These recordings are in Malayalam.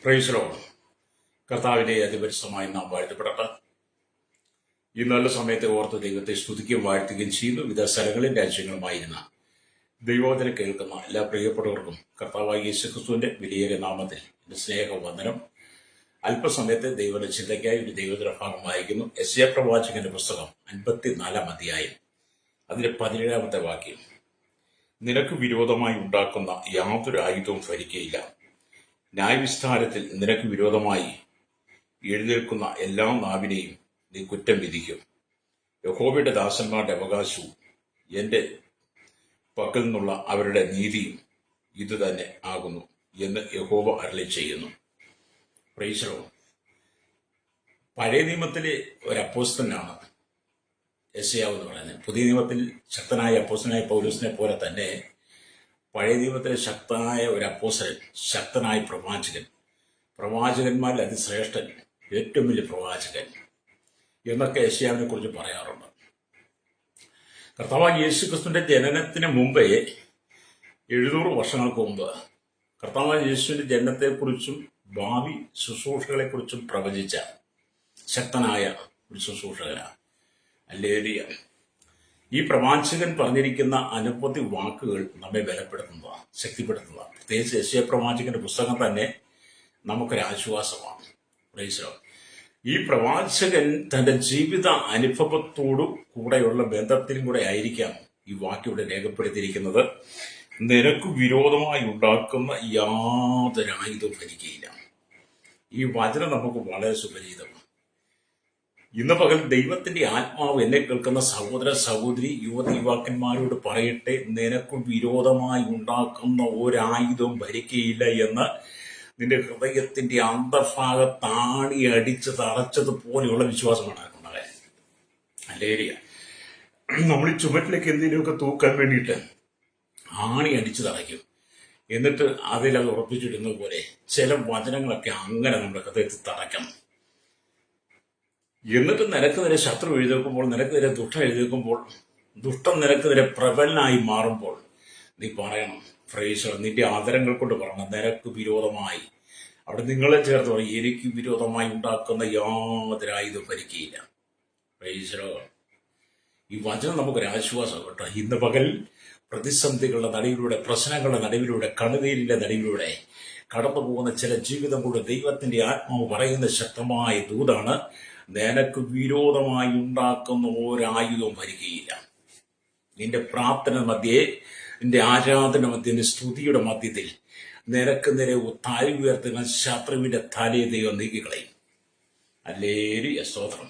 Praise Lord. കർത്താവിന്റെ അതിപരിശുദ്ധമായി നാം വാഴ്ത്തപ്പെടട്ടെ. ഈ നല്ല സമയത്തെ ഓർത്ത് ദൈവത്തെ സ്തുതിക്കുകയും വാഴ്ത്തുകയും ചെയ്യുന്നു. വിവിധ സ്ഥലങ്ങളിൽ രാജ്യങ്ങളുമായിരുന്ന ദൈവവചന കേൾക്കുന്ന എല്ലാ പ്രിയപ്പെട്ടവർക്കും കർത്താവായ യേശുക്രിസ്തുവിന്റെ വിലയേറിയ നാമത്തിൽ എന്റെ സ്നേഹവന്ദനം. അല്പസമയത്തെ ദൈവത്തിന്റെ ചിന്തയ്ക്കായി ഒരു ദൈവത്തിന്റെ ഭാഗം വായിക്കുന്നു. യെശയ്യാ പ്രവാചകന്റെ പുസ്തകം 54 അധ്യായം, അതിന്റെ 17 വാക്യം. നിനക്ക് വിരോധമായി ഉണ്ടാക്കുന്ന യാതൊരു ആയുധവും ഫലിക്കുകയില്ല. ന്യായവിസ്താരത്തിൽ നിനക്ക് വിരോധമായി എഴുന്നേൽക്കുന്ന എല്ലാ നാവിനെയും നീ കുറ്റം വിധിക്കും. യഹോവയുടെ ദാസന്മാരുടെ അവകാശവും എന്റെ പക്കൽ നിന്നുള്ള അവരുടെ നീതിയും ഇത് തന്നെ ആകുന്നു എന്ന് യഹോവ അരുളി ചെയ്യുന്നു. Price the Lord. പഴയ നിയമത്തിലെ ഒരു അപ്പോസ്തലനാണ് യെശയ്യാ എന്ന് പറയുന്നത്. പുതിയ നിയമത്തിൽ ശക്തനായ അപ്പോസ്തലനായ പൗലോസിനെ പോലെ തന്നെ പഴയ നിയമത്തിലെ ശക്തനായ ഒരു അപ്പോസ്തലൻ, ശക്തനായ പ്രവാചകൻ, പ്രവാചകന്മാരിൽ അതിശ്രേഷ്ഠൻ, ഏറ്റവും വലിയ പ്രവാചകൻ എന്നൊക്കെ യെശയ്യാവിനെ കുറിച്ച് പറയാറുണ്ട്. കർത്താവായ യേശുക്രിസ്തുവിന്റെ ജനനത്തിന് മുമ്പേ 700 വർഷങ്ങൾക്ക് മുമ്പ് കർത്താവായ യേശുവിന്റെ ജനനത്തെക്കുറിച്ചും ഭാവി ശുശ്രൂഷകളെക്കുറിച്ചും പ്രവചിച്ച ശക്തനായ ഒരു ശുശ്രൂഷകനാണ്. ഹല്ലേലൂയ. ഈ പ്രവാചകൻ പറഞ്ഞിരിക്കുന്ന അനവധി വാക്കുകൾ നമ്മെ ബലപ്പെടുത്തുന്നതാണ്, ശക്തിപ്പെടുത്തുന്നതാണ്. പ്രത്യേകിച്ച് യെശയ്യാ പ്രവാചകന്റെ പുസ്തകം തന്നെ നമുക്കൊരാശ്വാസമാണ്. Price the Lord. ഈ പ്രവാചകൻ തന്റെ ജീവിത അനുഭവത്തോടു കൂടെയുള്ള ബന്ധത്തിലും കൂടെ ആയിരിക്കാം ഈ വാക്യം രേഖപ്പെടുത്തിയിരിക്കുന്നത്. നിനക്ക് വിരോധമായി ഉണ്ടാക്കുന്ന യാതൊരു ആയുധവും ഫലിക്കുകയില്ല. ഈ വചനം നമുക്ക് വളരെ സുപരിചിതമാണ്. ഇന്ന് പകൽ ദൈവത്തിന്റെ ആത്മാവ് എന്നെ കേൾക്കുന്ന സഹോദര സഹോദരി, യുവതി യുവാക്കന്മാരോട് പറയട്ടെ, നിനക്ക് വിരോധമായി ഉണ്ടാക്കുന്ന ഒരായുധവും ഭരിക്കുകയില്ല എന്ന് നിന്റെ ഹൃദയത്തിന്റെ അന്തർഭാഗത്താണി അടിച്ച് തറച്ചതുപോലെയുള്ള വിശ്വാസമാണ് ഉണ്ടായത്. ഹല്ലേലൂയ. നമ്മൾ ഈ ചുമറ്റിലേക്ക് എന്തെങ്കിലുമൊക്കെ തൂക്കാൻ വേണ്ടിയിട്ട് ആണി അടിച്ച് തറയ്ക്കും. എന്നിട്ട് അതിലത് ഉറപ്പിച്ചിടുന്ന പോലെ ചില വചനങ്ങളൊക്കെ അങ്ങനെ നമ്മുടെ ഹൃദയത്തിൽ തറയ്ക്കണം. എന്നിട്ട് നിനക്കെതിരെ ശത്രു എഴുതേക്കുമ്പോൾ, നിനക്കെതിരെ ദുഷ്ടം എഴുതേക്കുമ്പോൾ, ദുഷ്ടം നിനക്കെതിരെ പ്രബലനായി മാറുമ്പോൾ നീ പറയണം, പ്രൈസ് ദി ലോർഡ്. നിന്റെ ആദരങ്ങൾ കൊണ്ട് പറയണം, നിനക്ക് വിരോധമായി. അവിടെ നിങ്ങളെ ചേർത്ത് പറയും, എനിക്ക് വിരോധമായി ഉണ്ടാക്കുന്ന യാതൊരു ആയുധവും ഫലിക്കുകയില്ല. Praise the Lord. ഈ വചനം നമുക്കൊരാശ്വാസം കേട്ടോ. ഇന്ന് പകൽ പ്രതിസന്ധികളുടെ നടുവിലൂടെ, പ്രശ്നങ്ങളുടെ നടുവിലൂടെ, കണ്ണുനീരിന്റെ നടുവിലൂടെ കടന്നു പോകുന്ന ചില ജീവിതം കൊണ്ട് ദൈവത്തിന്റെ ആത്മാവ് പറയുന്ന ശക്തമായ ദൂതാണ്, നിനക്ക് വിരോധമായി ഉണ്ടാക്കുന്ന ഒരായുധവും ഭരിക്കുകയില്ല. നിന്റെ പ്രാർത്ഥന മധ്യേ, നിന്റെ ആരാധന മധ്യ, നിന്റെ സ്തുതിയുടെ മധ്യത്തിൽ നിനക്ക് നേരെ താഴി ഉയർത്തുന്ന ശത്രുവിന്റെ തലയെ ദൈവം നീക്കിക്കളയും. ഹല്ലേലൂയ, സ്തോത്രം.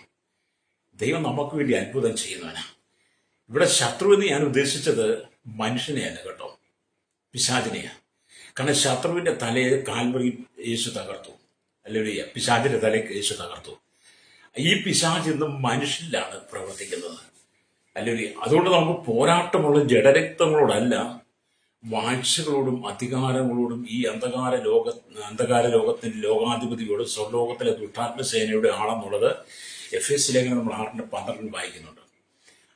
ദൈവം നമുക്ക് വേണ്ടി അത്ഭുതം ചെയ്യുന്നവനാ. ഇവിടെ ശത്രു എന്ന് ഞാൻ ഉദ്ദേശിച്ചത് മനുഷ്യനെയല്ല കേട്ടോ, പിശാചിനെയാണ്. കാരണം ശത്രുവിന്റെ തലയെ കാൽവറിയിൽ യേശു തകർത്തു. ഹല്ലേലൂയ. പിശാചിന്റെ തലയെ യേശു തകർത്തു. ഈ പിശാച് ഇന്ന് മനുഷ്യനിലാണ് പ്രവർത്തിക്കുന്നത്. അല്ലെങ്കിൽ അതുകൊണ്ട് നമുക്ക് പോരാട്ടമുള്ള ജഡരക്തങ്ങളോടല്ല, വാഴ്ചകളോടും അധികാരങ്ങളോടും ഈ അന്ധകാര ലോകത്തിന്റെ ലോകാധിപതിയോട്, സ്വർലോകത്തിലെ ദുഷ്ടാത്മസേനയുടെ ആളെന്നുള്ളത് എഫേസ്യ ലേഖനം നമ്മൾ 6:12 വായിക്കുന്നുണ്ട്.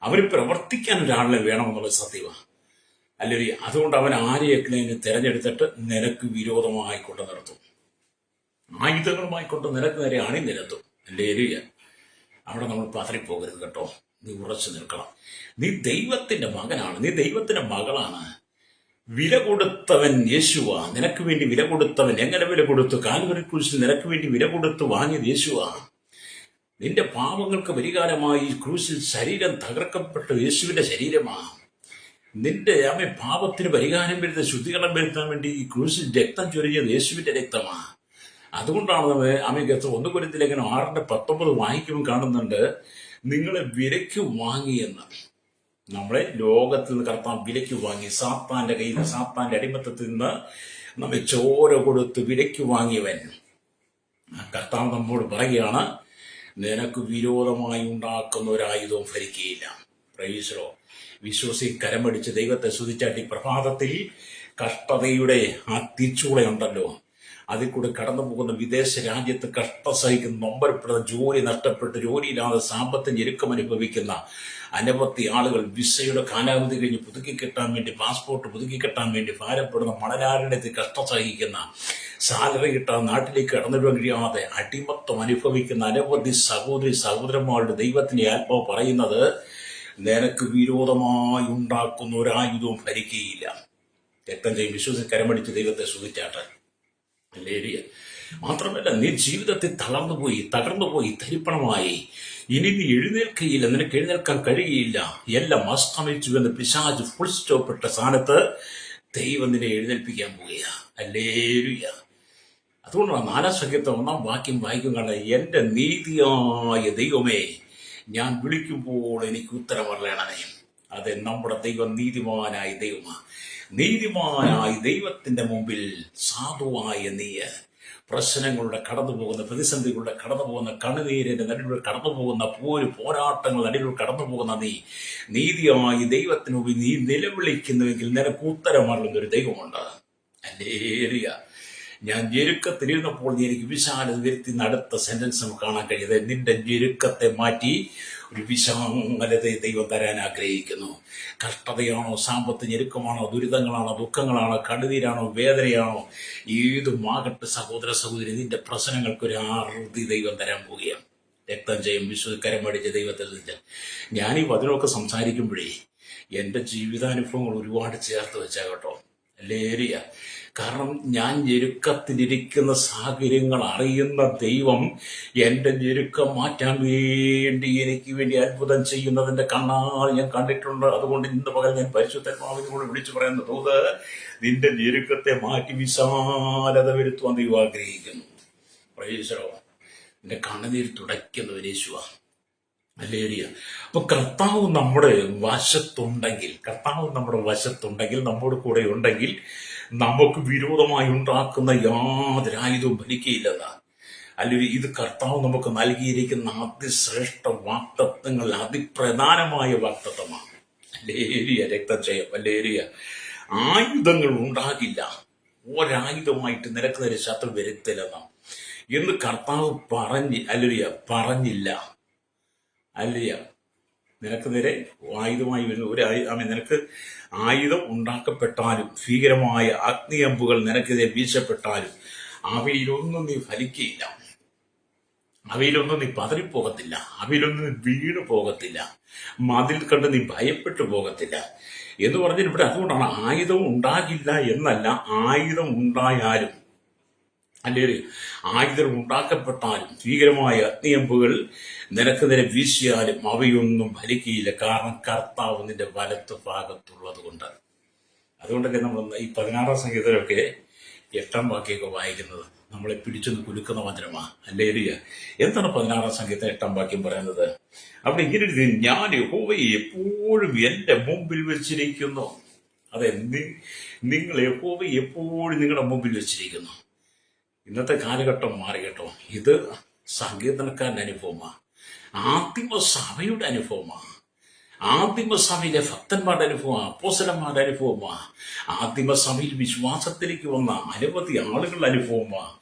അവന് പ്രവർത്തിക്കാൻ ഒരാളിനെ വേണമെന്നുള്ളത് സത്യമാണ്. അല്ലെങ്കിൽ അതുകൊണ്ട് അവൻ ആരെയൊക്കെ തിരഞ്ഞെടുത്തിട്ട് നിനക്ക് വിരോധമായി കൊണ്ട് നിർത്തും, ആയുധങ്ങളുമായി കൊണ്ട് നിനക്ക് നേരെ അണിനിരത്തും. ഹല്ലേലൂയ. അവിടെ നമ്മൾ പതറിപ്പോകരുത് കേട്ടോ. നീ ഉറച്ചു നിൽക്കണം. നീ ദൈവത്തിന്റെ മകനാണ്, നീ ദൈവത്തിന്റെ മകളാണ്. വില കൊടുത്തവൻ യേശുവാ. നിനക്ക് വേണ്ടി വില കൊടുത്തവൻ. എങ്ങനെ വില കൊടുത്തു? കാൽവരി ക്രൂശിൽ നിനക്ക് വേണ്ടി വില കൊടുത്ത് വാങ്ങിയത് യേശുവാ. നിന്റെ പാപങ്ങൾക്ക് പരിഹാരമായി ക്രൂശിൽ ശരീരം തകർക്കപ്പെട്ട യേശുവിന്റെ ശരീരമാണ്. നിന്റെ പാപത്തിന് പരിഹാരം വരുന്ന, ശുദ്ധീകരണം വരുത്താൻ വേണ്ടി ഈ ക്രൂശിൽ രക്തം ചൊരിഞ്ഞത് യേശുവിന്റെ രക്തമാണ്. അതുകൊണ്ടാണ് അമേഗത്ത് 1 കൊരിന്ത്യർ 6:19 വായിക്കുമ്പോൾ കാണുന്നുണ്ട്, നിങ്ങളെ വിലയ്ക്ക് വാങ്ങിയെന്ന്. നമ്മളെ ലോകത്തിൽ നിന്ന് കർത്താൻ വിലയ്ക്ക് വാങ്ങി. സാത്താന്റെ കയ്യിൽ, സാത്താന്റെ അടിമത്തത്തിൽ നിന്ന് നമ്മെ ചോര കൊടുത്ത് വിലയ്ക്ക് വാങ്ങിയവൻ കർത്താവ് നമ്മോട് പറയുകയാണ്, നിനക്ക് വിരോധമായി ഉണ്ടാക്കുന്ന ഒരായുധവും ഫലിക്കുകയില്ല. Praise the Lord. വിശ്വസി കരമടിച്ച് ദൈവത്തെ സ്തുതിച്ചാട്ടി പ്രഭാതത്തിൽ കഷ്ടതയുടെ ആ തീച്ചൂളയുണ്ടല്ലോ, അതിൽ കൂടെ കടന്നു പോകുന്ന, വിദേശ രാജ്യത്ത് കഷ്ടം സഹിക്കുന്ന, നൊമ്പരപ്പെടുന്ന, ജോലി നഷ്ടപ്പെട്ട് ജോലിയില്ലാതെ സാമ്പത്തിക ഞെരുക്കം അനുഭവിക്കുന്ന അനവധി ആളുകൾ, വിസയുടെ കാലാവധി കഴിഞ്ഞ് പുതുക്കി കിട്ടാൻ വേണ്ടി, പാസ്പോർട്ട് പുതുക്കി കിട്ടാൻ വേണ്ടി ഭാരപ്പെടുന്ന, മണലാരണ്യത്തിൽ കഷ്ടം സഹിക്കുന്ന, സാലറി കിട്ടാൻ നാട്ടിലേക്ക് കടന്നിടാൻ കഴിയാതെ അടിമത്വം അനുഭവിക്കുന്ന അനവധി സഹോദരി സഹോദരന്മാരുടെ ദൈവത്തിന്റെ ആത്മാവ് പറയുന്നത്, നിനക്ക് വിരോധമായി ഉണ്ടാക്കുന്ന ഒരായുധവും ഭരിക്കുകയില്ല. രക്തം ചെയ്യും വിശ്വസിച്ച് കരമടിച്ച് ദൈവത്തെ സ്തുതിച്ചാട്ടെ. ഹല്ലേലൂയ. മാത്രമല്ല, നീ ജീവിതത്തിൽ തകർന്നുപോയി തരിപ്പണമായി, ഇനി നീ എഴുന്നേൽക്കുകയില്ല, നിനക്ക് എഴുന്നേൽക്കാൻ കഴിയുകയില്ല, എല്ലാം അസ്തമിച്ചു എന്ന് പിശാച് ഫുൾ സ്റ്റോപ്പ് ഇട്ട സ്ഥാനത്ത് ദൈവം നിന്നെ എഴുന്നേൽപ്പിക്കാൻ പോവുക. ഹല്ലേലൂയ. അതുകൊണ്ടാണ് 4-ാം സംഖ്യത്തെ 1-ാം വാക്യം വായിക്കും, എന്റെ നീതിയായ ദൈവമേ, ഞാൻ വിളിക്കുമ്പോൾ എനിക്ക് ഉത്തരം അറിയണമേ. അതെ, നമ്മുടെ ദൈവം നീതിമാനായ ദൈവമാണ്. നീതിമാനായ ദൈവത്തിന്റെ മുമ്പിൽ സാധുവായ നീ പ്രശ്നങ്ങളുടെ കടന്നുപോകുന്ന, പ്രതിസന്ധികളുടെ കടന്നുപോകുന്ന, കണ്ണുനീരിന്റെ നടുവിൽ കടന്നുപോകുന്ന, പോരാട്ടങ്ങൾ നടുവിൽ കടന്നുപോകുന്ന നീതിയായ ദൈവത്തിന് മുമ്പിൽ നീ നിലവിളിക്കുന്നുവെങ്കിൽ നിനക്ക് ഉത്തരമറിയുന്ന ഒരു ദൈവമുണ്ട്. ഹല്ലേലൂയ. ഞാൻ ഞെരുക്കത്തിലിരുന്നപ്പോൾ നീ എനിക്ക് വിശാലത വരുത്തി. അടുത്ത സെന്റൻസ് നമുക്ക് കാണാൻ കഴിയുന്നത്, നിന്റെ ഞെരുക്കത്തെ മാറ്റി ഒരു വിശാലതയെ ദൈവം തരാൻ ആഗ്രഹിക്കുന്നു. കഷ്ടതയാണോ, സാമ്പത്തിക ഞെരുക്കമാണോ, ദുരിതങ്ങളാണോ, ദുഃഖങ്ങളാണോ, കണ്ണുനീരാണോ, വേദനയാണോ, ഏതുമാകട്ടെ സഹോദര സഹോദരി, നിന്റെ പ്രശ്നങ്ങൾക്കൊരു ആർത്തി ദൈവം തരാൻ പോവുകയാണ്. രക്തം ചെയ്യും വിശ്വസിക്കരം പഠിച്ച ദൈവത്തെ ഞാനീ വചനമൊക്കെ സംസാരിക്കുമ്പോഴേ എൻ്റെ ജീവിതാനുഭവങ്ങൾ ഒരുപാട് ചേർത്ത് വെച്ചാൽ കേട്ടോ. ഹല്ലേലൂയ. കാരണം ഞാൻ ഞെരുക്കത്തിലിരിക്കുന്ന സാഹചര്യങ്ങൾ അറിയുന്ന ദൈവം എൻ്റെ ഞെരുക്കം മാറ്റാൻ വേണ്ടി എനിക്ക് വേണ്ടി അത്ഭുതം ചെയ്യുന്നതിൻ്റെ കണ്ണാൽ ഞാൻ കണ്ടിട്ടുണ്ട്. അതുകൊണ്ട് ഇന്ന് പകൽ ഞാൻ പരിശുദ്ധാത്മാവിനോട് വിളിച്ചു പറയുന്ന തോത്, നിന്റെ ഞെരുക്കത്തെ മാറ്റി വിശാലത വരുത്തുവാൻ ദൈവം ആഗ്രഹിക്കുന്നു. പ്രൈസോ. നിന്റെ കണ്ണുനീർ തുടയ്ക്കുന്നവൻ യേശുവാ. ഹല്ലേലൂയ. അപ്പൊ കർത്താവ് നമ്മുടെ വശത്തുണ്ടെങ്കിൽ നമ്മോട് കൂടെ ഉണ്ടെങ്കിൽ നമുക്ക് വിരോധമായി ഉണ്ടാക്കുന്ന യാതൊരു ആയുധവും ഫലിക്കുകയില്ലെന്ന്. അല്ലെങ്കിൽ ഇത് കർത്താവ് നമുക്ക് നൽകിയിരിക്കുന്ന അതിശ്രേഷ്ഠ വാഗ്ദത്തങ്ങൾ, അതിപ്രധാനമായ വാഗ്ദത്തമാണ്. ഹല്ലേലൂയ. രക്തജയം. ഹല്ലേലൂയ. ആയുധങ്ങൾ ഉണ്ടാകില്ല, ഒരായുധമായിട്ട് നിനക്ക് നേരെ ശത്രു വരുത്തില്ലെന്ന എന്ന് കർത്താവ് പറഞ്ഞില്ല. അല്ലയ, നിനക്ക് നേരെ ആയുധമായി വരുന്ന നിനക്ക് ആയുധം ഉണ്ടാക്കപ്പെട്ടാലും, ഭീകരമായ അഗ്നിയമ്പുകൾ നിനക്കെതിരെ വീശപ്പെട്ടാലും അവയിലൊന്നും നീ ഫലിക്കുകയില്ല, അവയിലൊന്നും നീ പതറിപ്പോകത്തില്ല, അവയിലൊന്നും നീ വീണു പോകത്തില്ല, മതിൽ കണ്ട് നീ ഭയപ്പെട്ടു പോകത്തില്ല എന്ന് പറഞ്ഞാൽ ഇവിടെ അതുകൊണ്ടാണ് ആയുധം ഉണ്ടാകില്ല എന്നല്ല, ആയുധം ഉണ്ടായാലും അല്ലെങ്കിൽ ആയുധം ഉണ്ടാക്കപ്പെട്ടാലും, ഭീകരമായ അഗ്നിയമ്പുകൾ നിനക്ക് നേരെ വീശിയാലും അവയൊന്നും ഫലിക്കുകയില്ല. കാരണം കർത്താവ് നിന്റെ വലത്ത് ഭാഗത്തുള്ളത് കൊണ്ട്. അതുകൊണ്ടൊക്കെ നമ്മൾ ഈ 16-ാം സംഗീതത്തിലൊക്കെ 8-ാം വാക്യമൊക്കെ വായിക്കുന്നത് നമ്മളെ പിടിച്ചൊന്ന് കുലുക്കുന്ന വചനമാണ്. ഹല്ലേലൂയ. എന്താണ് 16-ാം സംഗീതത്തിൽ 8-ാം വാക്യം പറയുന്നത്? അവിടെ ഇങ്ങനെ, ഞാൻ യഹോവയെ എപ്പോഴും എന്റെ മുമ്പിൽ വെച്ചിരിക്കുന്നു. അതെ, നിങ്ങൾ യഹോവയെ എപ്പോഴും നിങ്ങളുടെ മുമ്പിൽ വെച്ചിരിക്കുന്നു. ഇന്നത്തെ കാലഘട്ടം മാറി കേട്ടോ. ഇത് സങ്കീർത്തനക്കാരൻ്റെ അനുഭവമാണ്, ആദിമസഭയുടെ അനുഭവമാണ്, ആദിമസഭയിലെ ഭക്തന്മാരുടെ അനുഭവമാണ്, അപ്പോസ്തലന്മാരുടെ അനുഭവമാണ്, ആദിമസഭയിൽ വിശ്വാസത്തിലേക്ക് വന്ന അനവധി ആളുകളുടെ അനുഭവമാണ്.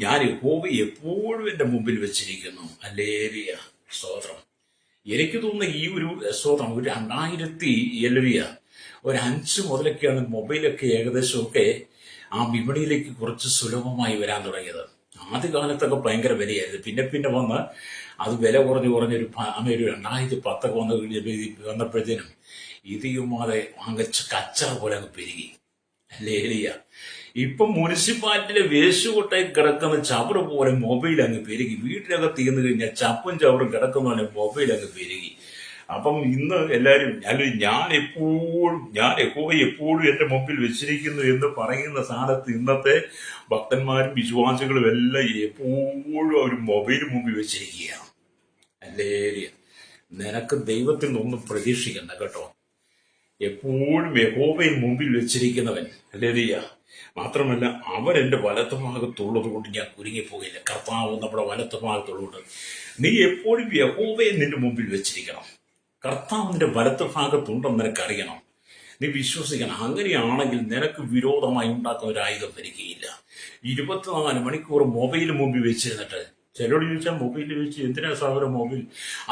ഞാൻ യഹോവയെ എപ്പോഴും എൻ്റെ മുമ്പിൽ വെച്ചിരിക്കുന്നു. ഹല്ലേലൂയ. സ്തോത്രം. എനിക്ക് തോന്നുന്ന ഈ ഒരു സ്തോത്രം ഒരു 2005 മുതലൊക്കെയാണ് മൊബൈലൊക്കെ ഏകദേശമൊക്കെ വിപണിയിലേക്ക് കുറച്ച് സുലഭമായി വരാൻ തുടങ്ങിയത്. ആദ്യകാലത്തൊക്കെ ഭയങ്കര വിലയായിരുന്നു. പിന്നെ വന്ന് അത് വില കുറഞ്ഞൊരു 2010 വന്നപ്പോഴത്തേനും ഇതുമാതെ അങ്ങ് കച്ചറ പോലെ അങ്ങ് പെരുകി. ഹല്ലേലൂയ. ഇപ്പം മുനിസിപ്പാലിറ്റിയിലെ വേസ്റ്റ് കൊട്ടായി കിടക്കുന്ന ചവറ് പോലെ മൊബൈൽ അങ്ങ് പെരുകി. വീട്ടിലകത്ത് തീർന്നു കഴിഞ്ഞാൽ ചപ്പും ചവറും കിടക്കുന്ന പോലെ മൊബൈൽ അങ്ങ് പെരുകി. അപ്പം ഇന്ന് എല്ലാവരും ഞാൻ യഹോവയെ എപ്പോഴും എന്റെ മുമ്പിൽ വെച്ചിരിക്കുന്നു എന്ന് പറയുന്ന സ്ഥാനത്ത് ഇന്നത്തെ ഭക്തന്മാരും വിശ്വാസികളും എല്ലാം എപ്പോഴും അവർ മൊബൈൽ മുമ്പിൽ വെച്ചിരിക്കുകയാണ്. ഹല്ലേലൂയ. നിനക്ക് ദൈവത്തിൽ നിന്നൊന്നും പ്രതീക്ഷിക്കണ്ട കേട്ടോ. എപ്പോഴും യഹോവയെ മുമ്പിൽ വെച്ചിരിക്കുന്നവൻ, ഹല്ലേലൂയ, മാത്രമല്ല അവൻ എൻ്റെ വലത്ത് ഭാഗത്തുള്ളത് കൊണ്ട് ഞാൻ കുരുങ്ങിപ്പോകില്ല. കർത്താവ് നമ്മുടെ വലത്ത് ഭാഗത്തുള്ളത്. നീ എപ്പോഴും യഹോവയെ നിന്റെ മുമ്പിൽ വെച്ചിരിക്കണം. കർത്താവ് നിന്റെ വലത്ത് ഭാഗത്തുണ്ടെന്ന് നിനക്കറിയണം. നീ വിശ്വസിക്കണം. അങ്ങനെയാണെങ്കിൽ നിനക്ക് വിരോധമായി ഉണ്ടാക്കുന്ന ഒരു ആയുധം ഭരിക്കുകയില്ല. 24 മണിക്കൂർ മൊബൈൽ മുമ്പിൽ വെച്ചിരുന്നിട്ട് ചിലരോട് ചോദിച്ചാൽ മൊബൈലിൽ വെച്ച് എന്തിനാ സഹോദരൻ മൊബൈൽ?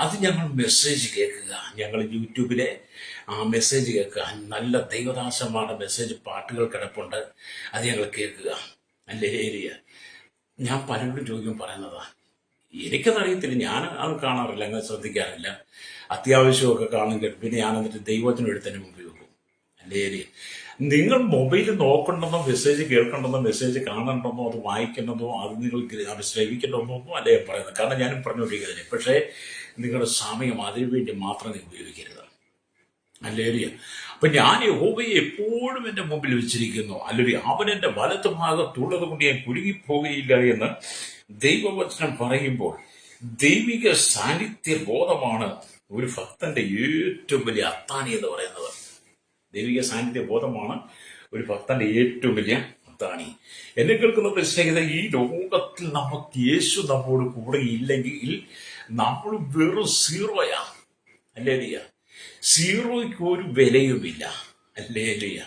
അത് ഞങ്ങൾ മെസ്സേജ് കേൾക്കുക, ഞങ്ങൾ യൂട്യൂബിലെ മെസ്സേജ് കേൾക്കുക, നല്ല ദൈവദാസന്മാരുടെ മെസ്സേജ് പാട്ടുകൾ കിടപ്പുണ്ട്, അത് ഞങ്ങൾ കേൾക്കുക. അല്ലേ ഏരിയ. ഞാൻ പലരോടും ചോദിക്കും പറയുന്നതാ, എനിക്കതറിയത്തില്ല, ഞാൻ അത് കാണാറില്ല, അങ്ങനെ ശ്രദ്ധിക്കാറില്ല. അത്യാവശ്യമൊക്കെ കാണും കേട്ടു, പിന്നെ ഞാൻ എന്നിട്ട് ദൈവത്തിനും എടുത്തതിന് മുമ്പിൽ വെക്കും. അല്ലേ ഏരിയ. നിങ്ങൾ മൊബൈൽ നോക്കണ്ടെന്നോ മെസ്സേജ് കേൾക്കണ്ടെന്നോ മെസ്സേജ് കാണണ്ടെന്നോ അത് വായിക്കണമെന്നോ അത് നിങ്ങൾ അത് ശ്രവിക്കണമെന്നോ ഒന്നും അല്ല ഞാൻ പറയുന്നത്. കാരണം ഞാനും പറഞ്ഞുകൊണ്ടിരിക്കുന്നതിന്. പക്ഷേ നിങ്ങളുടെ സമയം അതിനുവേണ്ടി മാത്രം നിങ്ങൾ ഉപയോഗിക്കരുത്. അല്ലേലിയ. അപ്പൊ ഞാൻ യഹോവയെ എപ്പോഴും എന്റെ മുമ്പിൽ വെച്ചിരിക്കുന്നു, അല്ലെങ്കിൽ അവൻ എന്റെ വലത്ത് ഭാഗത്തുള്ളത് കൊണ്ട് ഞാൻ കുലുങ്ങിപ്പോകുകയില്ല എന്ന് ദൈവവചനം പറയുമ്പോൾ, ദൈവിക സാന്നിധ്യ ബോധമാണ് ഒരു ഭക്തന്റെ ഏറ്റവും വലിയ അത്താണി എന്ന് പറയുന്നത്. ദൈവിക സാന്നിധ്യ ബോധമാണ് ഒരു ഭക്തന്റെ ഏറ്റവും വലിയ അത്താണി. എന്നെ കേൾക്കുന്ന സ്നേഹിത, ഈ ലോകത്തിൽ നമുക്ക് യേശു നമ്മോട് കൂടെ ഇല്ലെങ്കിൽ നമ്മൾ വെറും സീറോയാ. അല്ലേലിയ. സീറോയ്ക്ക് ഒരു വിലയുമില്ല. അല്ലേലിയ.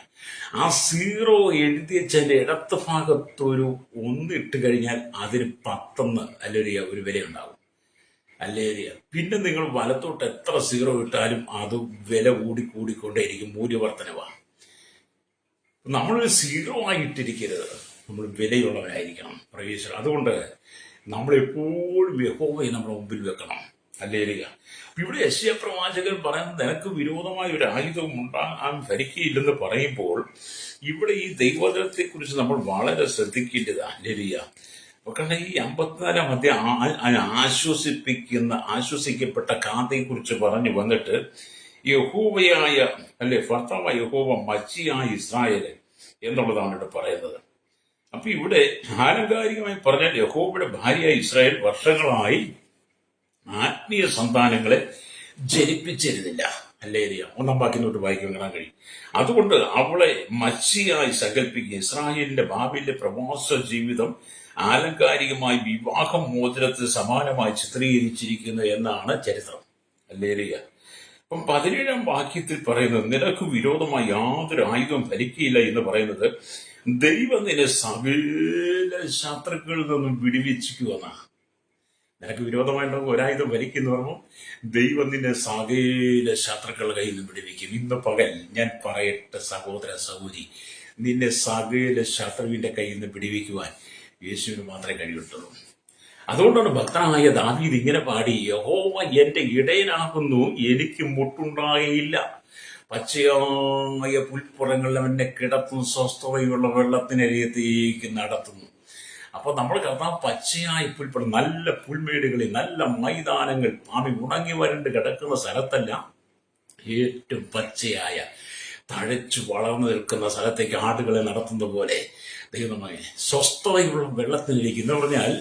ആ സീറോ എഴുതി വെച്ചതിന്റെ ഇടത്ത് ഭാഗത്തൊരു ഒന്നിട്ട് കഴിഞ്ഞാൽ അതിന് 10 അല്ലേലിയ ഒരു വിലയുണ്ടാവും. അല്ലേലിയ. പിന്നെ നിങ്ങൾ വലത്തോട്ട് എത്ര സീറോ ഇട്ടാലും അത് വില കൂടിക്കൊണ്ടേയിരിക്കും, മൂല്യവർദ്ധനവാണ്. നമ്മളൊരു സീറോ ആയിട്ടിരിക്കരുത്, നമ്മൾ വിലയുള്ളവരായിരിക്കണം. പ്രവേശനം. അതുകൊണ്ട് നമ്മളെപ്പോഴും യഹോവയെ നമ്മുടെ മുമ്പിൽ വെക്കണം. അല്ലേലിയ. ഇവിടെ യെശയ്യാ പ്രവാചകൻ പറയുന്നത്, നിനക്ക് വിരോധമായ ഒരു ആയുധവും ഉണ്ടാകാൻ ഭരിക്കയില്ലെന്ന് പറയുമ്പോൾ, ഇവിടെ ഈ ദൈവവചനത്തെ കുറിച്ച് നമ്മൾ വളരെ ശ്രദ്ധിക്കേണ്ടത്. അല്ലേലിയ. കാരണം ഈ 54-ാം അധ്യായം ആശ്വസിക്കപ്പെട്ട കാന്തയെ കുറിച്ച് പറഞ്ഞു വന്നിട്ട്, യഹോവയായ ഭർത്താവായ യഹോവ മച്ചിയായ ഇസ്രായേല് എന്നുള്ളതാണ് ഇവിടെ പറയുന്നത്. അപ്പൊ ഇവിടെ ആലങ്കാരികമായി പറഞ്ഞാൽ യഹോവയുടെ ഭാര്യയായ ഇസ്രായേൽ വർഷങ്ങളായി ആത്മീയ സന്താനങ്ങളെ ജനിപ്പിച്ചിരുന്നില്ല. അല്ലേലിയ. 1-ാം വാക്യം തൊട്ട് വായിക്കാൻ കാണാൻ കഴിയും. അതുകൊണ്ട് അവളെ മച്ചിയായി സങ്കല്പിക്കുക. ഇസ്രായേലിന്റെ ഭാവിയിലെ പ്രവാസ ജീവിതം ആലങ്കാരികമായി വിവാഹം മോചനത്തിന് സമാനമായി ചിത്രീകരിച്ചിരിക്കുന്നു എന്നാണ് ചരിത്രം. അല്ലേലിയ. അപ്പം 17-ാം വാക്യത്തിൽ പറയുന്നത്, നിനക്ക് വിരോധമായി യാതൊരു ആയുധവും ഫലിക്കുകയില്ല എന്ന് പറയുന്നത്, ദൈവം നിന്നെ സകല ശത്രുക്കളിൽ നിന്നും വിടുവിച്ചിക്കുമെന്നാണ്. നിനക്ക് വിരോധമായിട്ടുള്ള ഒരായുധം ഫലിക്കുന്നു പറയുമ്പോൾ ദൈവം നിന്നെ സകല ശത്രുക്കളുടെ കയ്യിൽ നിന്ന് വിടുവിക്കും. ഇന്ന് പകൽ ഞാൻ പറയട്ടെ സഹോദര സഹോദരി, നിന്നെ സകല ശത്രുവിന്റെ കയ്യിൽ നിന്ന് വിടുവിക്കുവാൻ യേശുവിന് മാത്രമേ കഴിയുള്ളൂ. അതുകൊണ്ടാണ് ഭക്തനായ ദാവീദ് ഇങ്ങനെ പാടി, യഹോവ എന്റെ ഇടയനാകുന്നു, എനിക്ക് മുട്ടുണ്ടാകയില്ല. പച്ചയായ പുൽപ്പുറങ്ങളിൽ എന്നെ കിടത്തും, സ്വസ്ഥതയുള്ള വെള്ളത്തിനരികത്തേക്ക് നടത്തുന്നു. അപ്പൊ നമ്മൾ കർത്താവ് പച്ചയായ പുൽപ്പുറം, നല്ല പുൽമേടുകളിൽ, നല്ല മൈതാനങ്ങൾ, ഉണങ്ങി വരണ്ട് കിടക്കുന്ന സ്ഥലത്തല്ല, ഏറ്റവും പച്ചയായ തഴച്ചു വളർന്നു നിൽക്കുന്ന സ്ഥലത്തേക്ക് ആടുകളെ നടത്തുന്ന പോലെ ദൈവമേ സ്വസ്ഥതയുള്ള വെള്ളത്തിലിരിക്കും എന്ന് പറഞ്ഞാൽ,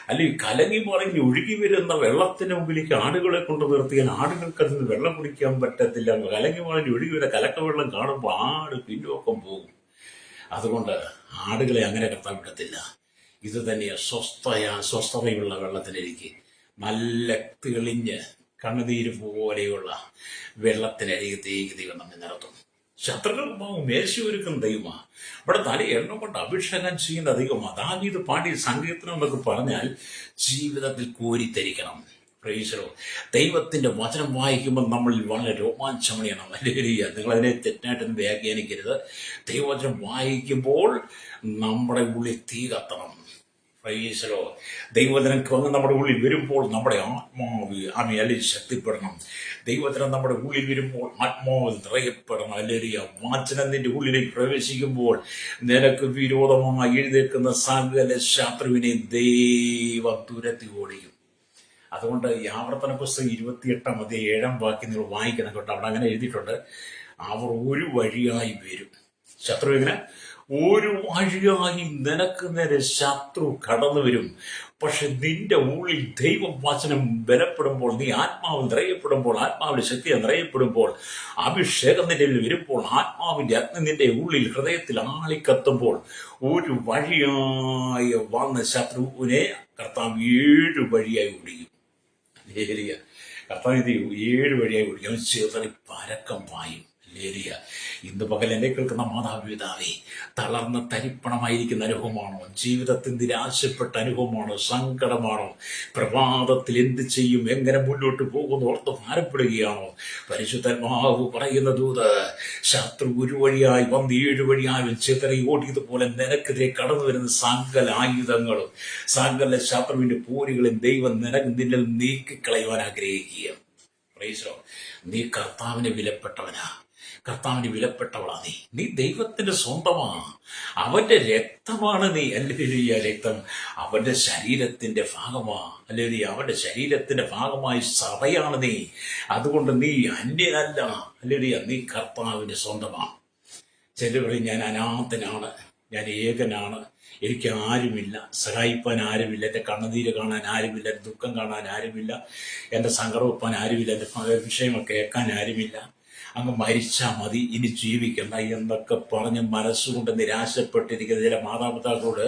അല്ലെങ്കിൽ കലങ്ങി മറിഞ്ഞ് ഒഴുകി വരുന്ന വെള്ളത്തിന് മുമ്പിലേക്ക് ആടുകളെ കൊണ്ട് നിർത്തിയാൽ ആടുകൾക്ക് അതിന് വെള്ളം കുടിക്കാൻ പറ്റത്തില്ല. കലങ്ങി മറിഞ്ഞ് ഒഴുകി വരുന്ന കലക്കവെള്ളം കാണുമ്പോൾ ആട് പിന്നോക്കം പോകും. അതുകൊണ്ട് ആടുകളെ അങ്ങനെ കർത്താൻ വിടത്തില്ല. ഇത് തന്നെയാ സ്വസ്ഥതയുള്ള വെള്ളത്തിനരികെ, നല്ല തെളിഞ്ഞ് കണ്ണുനീര് പോലെയുള്ള വെള്ളത്തിനരികത്തേക്ക് ദൈവം നമ്മെ നടത്തും. ശത്രുക്കൾ മേശയൊരുക്കുന്ന ദൈവമാണ്. ഇവിടെ തല എണ്ണം കൊണ്ട് അഭിഷേകം ചെയ്യുന്ന ദൈവമാണ്. ദാവീദ് പാടിയ സങ്കീർത്തനം എന്നൊക്കെ പറഞ്ഞാൽ ജീവിതത്തിൽ കോരിത്തരിക്കണം. പ്രൈസലോ. ദൈവത്തിന്റെ വചനം വായിക്കുമ്പോൾ നമ്മൾ വളരെ രോമാഞ്ചമണിയണം. അല്ലെങ്കിൽ നിങ്ങളതിനെ തെറ്റായിട്ടൊന്നും വ്യാഖ്യാനിക്കരുത്. ദൈവവചനം വായിക്കുമ്പോൾ നമ്മുടെ ഉള്ളിൽ തീ കത്തണം. പ്രൈസലോ. ദൈവവചനം വന്ന് നമ്മുടെ ഉള്ളിൽ വരുമ്പോൾ നമ്മുടെ ആത്മാവ് അല്ലെങ്കിൽ ശക്തിപ്പെടണം. ദൈവവചനം നമ്മുടെ ഉള്ളിൽ വരുമ്പോൾ ആത്മാവ് നിറയപ്പെടണം. അല്ലെങ്കിൽ വചനം നിന്റെ ഉള്ളിലേക്ക് പ്രവേശിക്കുമ്പോൾ നിനക്ക് വിരോധമായി എഴുന്നേൽക്കുന്ന സകല ശത്രുവിനെ ദൈവം തുരത്തി ഓടിക്കും. അതുകൊണ്ട് ഈ ആവർത്തന പുസ്തകം 28-ാം അധ്യായം 7-ാം വാക്യം നിങ്ങൾ വായിക്കണം കേട്ടോ. അവിടെ അങ്ങനെ എഴുതിയിട്ടുണ്ട്, അവർ ഒരു വഴിയായി വരും. ശത്രു എങ്ങനെ? ഒരു വഴിയായി നിനക്ക് നേരെ ശത്രു കടന്നു വരും. പക്ഷെ നിന്റെ ഉള്ളിൽ ദൈവവചനം ബലപ്പെടുമ്പോൾ, നീ ആത്മാവ് നിറയപ്പെടുമ്പോൾ, ആത്മാവിന്റെ ശക്തി നിറയപ്പെടുമ്പോൾ, അഭിഷേകം നിന്റെ വരുമ്പോൾ, ആത്മാവിന്റെ അഗ്നി നിന്റെ ഉള്ളിൽ ഹൃദയത്തിൽ ആളിക്കത്തുമ്പോൾ, ഒരു വഴിയായി വന്ന ശത്രുവിനെ കർത്താവ് 7 വഴിയായി ഓടിക്കും. കർത്താവ് ഇത് 7 വഴിയായി ഓടിക്കും. അവൻ ചെറുതറി പരക്കം പായും. ലേലിയ. ഇന്ന് പകൽ എന്നെ കേൾക്കുന്ന മാതാപിതാവേ, തളർന്ന തരിപ്പണമായിരിക്കുന്ന അനുഭവമാണോ? ജീവിതത്തിൽ നിരാശപ്പെട്ട അനുഭവമാണോ? സങ്കടമാണോ? പ്രഭാതത്തിൽ എന്ത് ചെയ്യും, എങ്ങനെ മുന്നോട്ട് പോകുന്നു ഓർത്ത് ഭാരപ്പെടുകയാണോ? പരിശുദ്ധാത്മാവ് പറയുന്ന ദൂത്, ശത്രു ഒരു വഴിയായി വന്ന് 7 വഴിയായും ചിതറി ഓടിയതുപോലെ നിനക്കെതിരെ കടന്നു വരുന്ന സകല ആയുധങ്ങളും സകല ശത്രുവിന്റെ പോരുകളും ദൈവം നിന്നിൽ നീക്കിക്കളയുവാൻ ആഗ്രഹിക്കുക. നീ കർത്താവിന് വിലപ്പെട്ടവനാ, കർത്താവിന് വിലപ്പെട്ടവളാ. നീ ദൈവത്തിന്റെ സ്വന്തമാ. അവന്റെ രക്തമാണ് നീ. അല്ലേലൂയ. രക്തം അവന്റെ ശരീരത്തിന്റെ ഭാഗമാ. അല്ലേലൂയ. അവന്റെ ശരീരത്തിന്റെ ഭാഗമായി സഭയാണ് നീ. അതുകൊണ്ട് നീ അന്യനല്ല. അല്ലേലൂയ. നീ കർത്താവിന്റെ സ്വന്തമാ. ചിലർ ഞാൻ അനാഥനാണ്, ഞാൻ ഏകനാണ്, എനിക്ക് ആരുമില്ല, സഹായിപ്പാൻ ആരുമില്ല, എൻ്റെ കണ്ണുനീര് കാണാൻ ആരുമില്ല, എൻ്റെ ദുഃഖം കാണാൻ ആരുമില്ല, എൻ്റെ സങ്കടം ഒപ്പാൻ ആരുമില്ല, എൻ്റെ വിഷയമൊക്കെ കേൾക്കാൻ ആരുമില്ല, അങ്ങ് മരിച്ചാൽ മതി, ഇനി ജീവിക്കണ്ട എന്നൊക്കെ പറഞ്ഞ് മനസ്സുകൊണ്ട് നിരാശപ്പെട്ടിരിക്കുന്ന ചില മാതാപിതാക്കളോട്,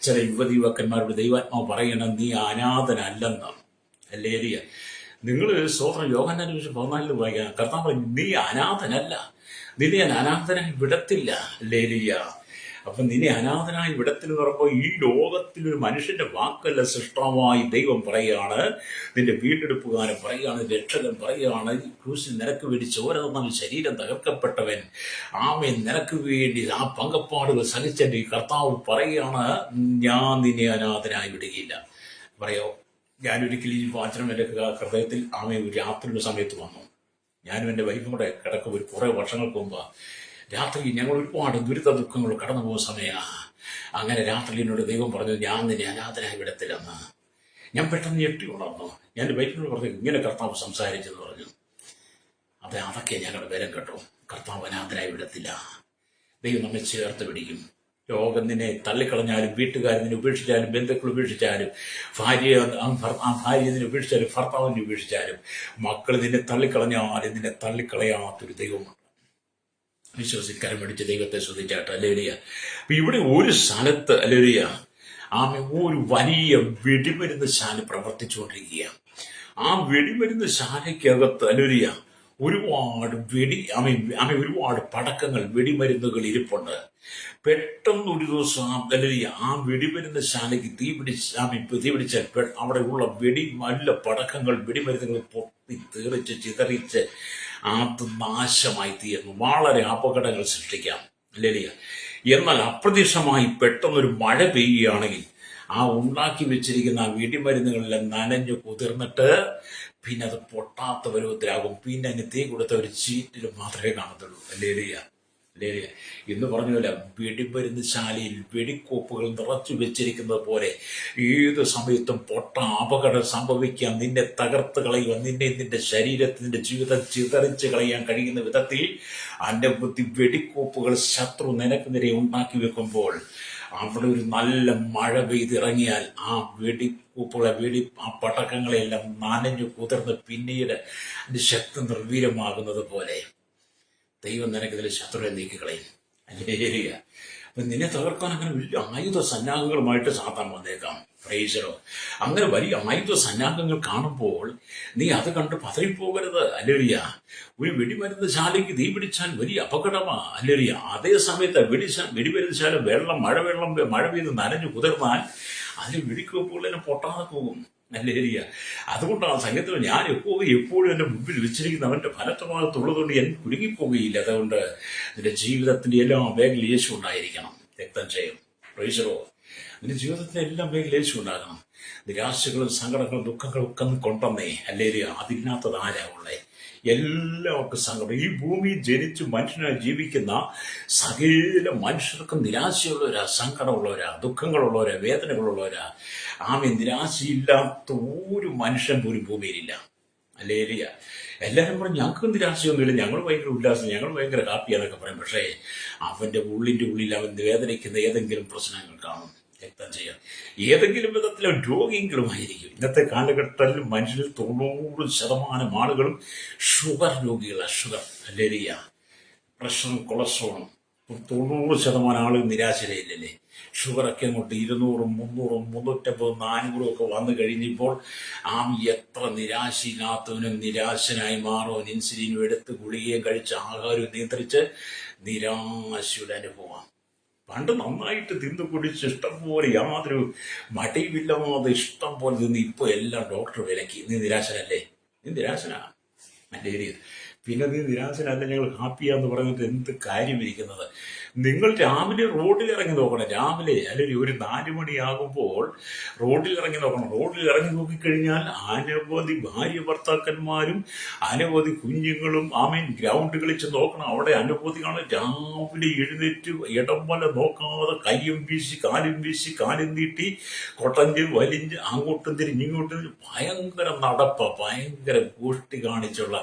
ചില യുവക്കന്മാരോട് ദൈവാത്മാവ് പറയണം, നീ അനാഥനല്ലെന്ന്. അല്ലേലിയ. നിങ്ങൾ സ്വന്തം യോഹന്നാൻ 14 വായിക്കണം. കർത്താവ് നീ അനാഥനല്ല, നിന്നെ ഞാൻ അനാഥനായി വിടത്തില്ല. അല്ലേലിയ. അപ്പൊ നിന്നെ അനാഥനായി വിടത്തില്ലെന്ന് പറയുമ്പോൾ ഈ ലോകത്തിലൊരു മനുഷ്യന്റെ വാക്കല്ല, സൃഷ്ടാവായി ദൈവം പറയുകയാണ്, നിന്റെ വീണ്ടെടുപ്പുകാരൻ പറയുകയാണ്, രക്ഷകൻ പറയുകയാണ്, ക്രൂശിൽ നിനക്ക് വേണ്ടി ചോര തന്നാൽ ശരീരം തകർക്കപ്പെട്ടവൻ, ആമേൻ, നിനക്ക് വേണ്ടി ആ പങ്കപ്പാടുകൾ സഹിച്ചെന്റെ ഈ കർത്താവ് പറയുകയാണ്, ഞാൻ നിന്നെ അനാഥനായി വിടുകയില്ല. പറയോ, ഞാനൊരിക്കലും ഈ വാചനം എൻ്റെ ഹൃദയത്തിൽ ഒരു രാത്രിയുടെ സമയത്ത് വന്നു. ഞാനും എൻ്റെ വൈഫും കൂടെ കിടക്കും കുറേ വർഷങ്ങൾക്ക് മുമ്പ്. രാത്രി ഞങ്ങൾ ഒരുപാട് ദുരിത ദുഃഖങ്ങൾ കടന്നു പോകുന്ന സമയമാണ്. അങ്ങനെ രാത്രി എന്നോട് ദൈവം പറഞ്ഞു, ഞാൻ നിന്നെ അനാഥനായി വിടത്തില്ലെന്ന്. ഞാൻ പെട്ടെന്ന് ഞെട്ടി ഉണർന്നു. ഞാൻ വൈഫിനോട് പറഞ്ഞു, ഇങ്ങനെ കർത്താവ് സംസാരിച്ചെന്ന് പറഞ്ഞു. അതൊക്കെ ഞങ്ങളുടെ ബലം കേട്ടോ. കർത്താവ് അനാഥനായി വിടത്തില്ല. ദൈവം നമ്മെ ചേർത്ത് പിടിക്കും. ലോകം നിന്നെ തള്ളിക്കളഞ്ഞാലും, വീട്ടുകാർ നിന്നെ ഉപേക്ഷിച്ചാലും, ബന്ധുക്കൾ ഉപേക്ഷിച്ചാലും, ഭാര്യ നിന്നെ ഉപേക്ഷിച്ചാലും, ഭർത്താവിനെ ഉപേക്ഷിച്ചാലും, മക്കൾ നിന്നെ തള്ളിക്കളഞ്ഞാലും നിന്നെ തള്ളിക്കളയാത്തൊരു ദൈവമുണ്ട്. വിശ്വസിക്കാരം പിടിച്ച് ദൈവത്തെ ശ്രദ്ധിച്ചാട്ട്. അല്ലേലിയ. അപ്പൊ ഇവിടെ ഒരു സ്ഥലത്ത് അല്ലേലിയ ഒരു വലിയ വെടിമരുന്ന് ശാല പ്രവർത്തിച്ചുകൊണ്ടിരിക്കുക. ആ വെടിമരുന്ന് ശാലയ്ക്കകത്ത് അല്ലേലിയ ഒരുപാട് ഒരുപാട് പടക്കങ്ങൾ, വെടിമരുന്നുകൾ ഇരിപ്പുണ്ട്. പെട്ടെന്ന് ഒരു ദിവസം അല്ലേലിയ ആ വെടിമരുന്ന് ശാലയ്ക്ക് തീ പിടിച്ചാൽ അവിടെ ഉള്ള നല്ല പടക്കങ്ങൾ, വെടിമരുന്നുകൾ പൊട്ടി തെറിച്ച് ചിതറിച്ച് നാശമായി തീർന്നു. വളരെ അപകടങ്ങൾ സൃഷ്ടിക്കാം. അല്ലേലിയ. എന്നാൽ അപ്രതീക്ഷിതമായി പെട്ടെന്നൊരു മഴ പെയ്യുകയാണെങ്കിൽ ആ ഉണ്ടാക്കി വെച്ചിരിക്കുന്ന ആ വെടിമരുന്നുകളെല്ലാം നനഞ്ഞു കുതിർന്നിട്ട് പിന്നെ അത് പൊട്ടാത്ത പരുവത്തിലാകും. പിന്നെ അതിന് തീ കൊടുത്ത ഒരു ചീറ്റിൽ മാത്രമേ കാണത്തുള്ളൂ. അല്ലേലിയ. അല്ലേലിയ. ഇന്ന് പറഞ്ഞ വെടിമരുന്ന് ശാലയിൽ വെടിക്കോപ്പുകൾ നിറച്ചു വെച്ചിരിക്കുന്നത് പോലെ ഏത് സമയത്തും അപകടം സംഭവിക്കാം. നിന്നെ തകർത്ത് കളയുക, നിന്റെ ശരീരത്തിന്റെ ജീവിതം ചിതറിച്ച് കളയാൻ കഴിയുന്ന വിധത്തിൽ അനവധി വെടിക്കോപ്പുകൾ ശത്രു നിനക്ക് നേരെ ഉണ്ടാക്കി വെക്കുമ്പോൾ അവിടെ ഒരു നല്ല മഴ പെയ്തിറങ്ങിയാൽ ആ ആ പടക്കങ്ങളെല്ലാം നനഞ്ഞു കുതിർന്ന് പിന്നീട് അതിന്റെ ശക്തി നിർവീര്യമാകുന്നത് പോലെ ദൈവം നിനക്കിതിൽ ശത്രുവിനെ നീക്കിക്കളയും. അല്ലേലിയ. അപ്പൊ നിന്നെ തകർക്കാൻ അങ്ങനെ വലിയ ആയുധ സന്നാഹങ്ങളുമായിട്ട് സാത്താൻ വന്നേക്കാം. പ്രൈസലോ. അങ്ങനെ വലിയ ആയുധ സന്നാഹങ്ങൾ കാണുമ്പോൾ നീ അത് കണ്ട് പതറിപ്പോകരുത്. അല്ലേലിയ. ഒരു വെടിമരുന്ന് ശാലയ്ക്ക് തീ പിടിച്ചാൽ വലിയ അപകടമാ. അല്ലേലിയ. അതേ സമയത്ത് വെടിമരുന്ന് ശാല മഴ പെയ്ത് നനഞ്ഞു കുതിർന്നാൽ അതിൽ വെടിക്കോപ്പുകൾ തന്നെ പൊട്ടാതെ പോകും. അല്ലേലിയ. അതുകൊണ്ടാണ് സംഗീതത്തിൽ ഞാൻ എപ്പോഴും എൻ്റെ മുമ്പിൽ വെച്ചിരിക്കുന്ന അവൻ്റെ ഫലത്തഭാഗത്തുള്ളതുകൊണ്ട് ഞാൻ കുലുങ്ങിപ്പോകുകയില്ല. അതുകൊണ്ട് നിന്റെ ജീവിതത്തിന്റെ എല്ലാ മേഖലയിൽ യേശു ഉണ്ടായിരിക്കണം. രക്തം ചെയ്യും. പ്രൈസലോ. നിന്റെ ജീവിതത്തിന്റെ എല്ലാ മേഖലയിൽ യേശു ഉണ്ടാകണം. നിരാശകളും സങ്കടങ്ങളും ദുഃഖങ്ങളും ഒക്കെ കൊണ്ടുവന്നേ. അല്ലേലിയ. അതില്ലാത്തത് ആരാ ഉള്ളേ? എല്ലാവർക്കും സങ്കടം. ഈ ഭൂമിയിൽ ജനിച്ച് മനുഷ്യനായി ജീവിക്കുന്ന സകല മനുഷ്യർക്കും നിരാശയുള്ളവരാ, സങ്കടമുള്ളവരാ, ദുഃഖങ്ങളുള്ളവരാ, വേദനകളുള്ളവരാ. നിരാശയില്ലാത്ത ഒരു മനുഷ്യൻ പോലും ഭൂമിയിലില്ല. അല്ലേലിയ. എല്ലാവരും പറഞ്ഞു ഞങ്ങൾക്ക് നിരാശയൊന്നുമില്ല, ഞങ്ങൾ ഭയങ്കര ഉല്ലാസം, ഞങ്ങൾ ഭയങ്കര ഹാപ്പിയാന്നൊക്കെ പറയും. പക്ഷേ അവന്റെ ഉള്ളിൽ അവൻ വേദനിക്കുന്ന ഏതെങ്കിലും പ്രശ്നങ്ങൾ കാണും. രക്തം ചെയ്യാം. ഏതെങ്കിലും വിധത്തിലെ രോഗിയെങ്കിലുമായിരിക്കും. ഇന്നത്തെ കാലഘട്ടത്തിൽ മനുഷ്യരിൽ 90% ആളുകളും ഷുഗർ രോഗികളാണ്. ഷുഗർ. അല്ലേലിയ. പ്രഷറും കൊളസ്ട്രോളും 90% ആളുകൾ നിരാശരയില്ലല്ലേ? ഷുഗറൊക്കെ അങ്ങോട്ട് 200, 300, 350, 400 ഒക്കെ വന്നു കഴിഞ്ഞപ്പോൾ എത്ര നിരാശയില്ലാത്തവനും നിരാശനായി മാറും. ഇൻസുലിനും എടുത്ത് ഗുളികയും കഴിച്ച് ആഹാരവും നിയന്ത്രിച്ച് നിരാശയുടെ അനുഭവം. പണ്ട് നന്നായിട്ട് തിന്നു കുടിച്ച് ഇഷ്ടം പോലെ യാതൊരു മടിയുമില്ലാതെ ഇഷ്ടം പോലെ തിന്ന് ഇപ്പോൾ എല്ലാം ഡോക്ടർ വിലക്കി. നീ നിരാശനല്ലേ? നീ നിരാശനാ അല്ലേ? പിന്നെ നീ നിരാശനല്ല, ഞങ്ങൾ ഹാപ്പിയാന്ന് പറഞ്ഞിട്ട് എന്ത് കാര്യം ഇരിക്കുന്നത്? നിങ്ങൾ രാവിലെ റോഡിൽ ഇറങ്ങി നോക്കണം. രാവിലെ അല്ലെങ്കിൽ ഒരു 4 മണിയാകുമ്പോൾ റോഡിൽ ഇറങ്ങി നോക്കണം. റോഡിൽ ഇറങ്ങി നോക്കിക്കഴിഞ്ഞാൽ അനവധി ഭാര്യ ഭർത്താക്കന്മാരും അനവധി കുഞ്ഞുങ്ങളും ഗ്രൗണ്ട് കളിച്ച് നോക്കണം. അവിടെ അനവധിയാണ്. രാവിലെ എഴുന്നേറ്റ് ഇടം വല നോക്കാതെ കയ്യും വീശി കാലും നീട്ടി കൊട്ടഞ്ച് വലിഞ്ഞ് അങ്ങോട്ടും തിരിഞ്ഞ് ഇങ്ങോട്ടും ഭയങ്കര നടപ്പ, ഭയങ്കര ഗോഷ്ടി കാണിച്ചുള്ള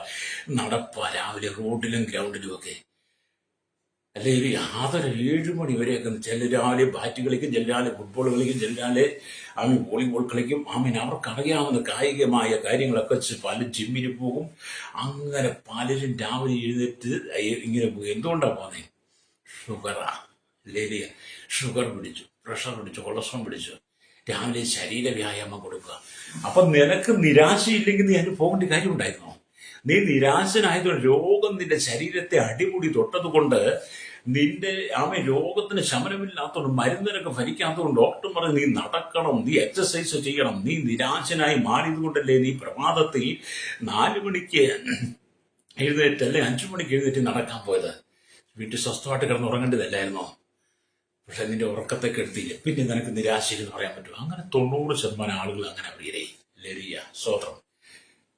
നടപ്പ രാവിലെ റോഡിലും ഗ്രൗണ്ടിലും ഒക്കെ അല്ലെ? ഒരു 7 മണി വരെയൊക്കെ ചില രാവിലെ ബാറ്റ് കളിക്കും, ചില രാവിലെ ഫുട്ബോൾ കളിക്കും, ചില രാവിലെ വോളിബോൾ കളിക്കും. അവർക്കറിയാവുന്ന കായികമായ കാര്യങ്ങളൊക്കെ പലരും ജിമ്മിന് പോകും. അങ്ങനെ പലരും രാവിലെ എഴുന്നേറ്റ് ഇങ്ങനെ പോകും. എന്തുകൊണ്ടാണ് പോകുന്നത്? ഷുഗറാ ലേലിയ. ഷുഗർ പിടിച്ചു, പ്രഷർ പിടിച്ചു, കൊളസ്ട്രോൾ പിടിച്ചു. രാവിലെ ശരീര വ്യായാമം കൊടുക്കുക. അപ്പൊ നിനക്ക് നിരാശയില്ലെങ്കിൽ നീ അതിന് പോകേണ്ട കാര്യമുണ്ടായിരുന്നോ? നീ നിരാശനായതുകൊണ്ട് രോഗം നിന്റെ ശരീരത്തെ അടിമുടി തൊട്ടതുകൊണ്ട് നിന്റെ രോഗത്തിന് ശമനമില്ലാത്തതുകൊണ്ട് മരുന്നിനൊക്കെ ഭരിക്കാത്തതുകൊണ്ട് ഡോക്ടർ പറഞ്ഞു നീ നടക്കണം, നീ എക്സസൈസ് ചെയ്യണം. നീ നിരാശനായി മാറിയത് കൊണ്ടല്ലേ നീ പ്രഭാതത്തിൽ 4 മണിക്ക് എഴുന്നേറ്റ് അല്ലെ 5 മണിക്ക് എഴുന്നേറ്റ് നടക്കാൻ പോയത്? വീട്ടിൽ സ്വസ്ഥമായിട്ട് കിടന്ന് ഉറങ്ങേണ്ടതല്ലായിരുന്നോ? പക്ഷെ നിന്റെ ഉറക്കത്തെ കെടുത്തില്ല. പിന്നെ നിനക്ക് നിരാശയെന്ന് പറയാൻ പറ്റുമോ? അങ്ങനെ 90% ആളുകൾ അങ്ങനെ പ്രിയരേ ലരിയ സ്വതന്ത്രം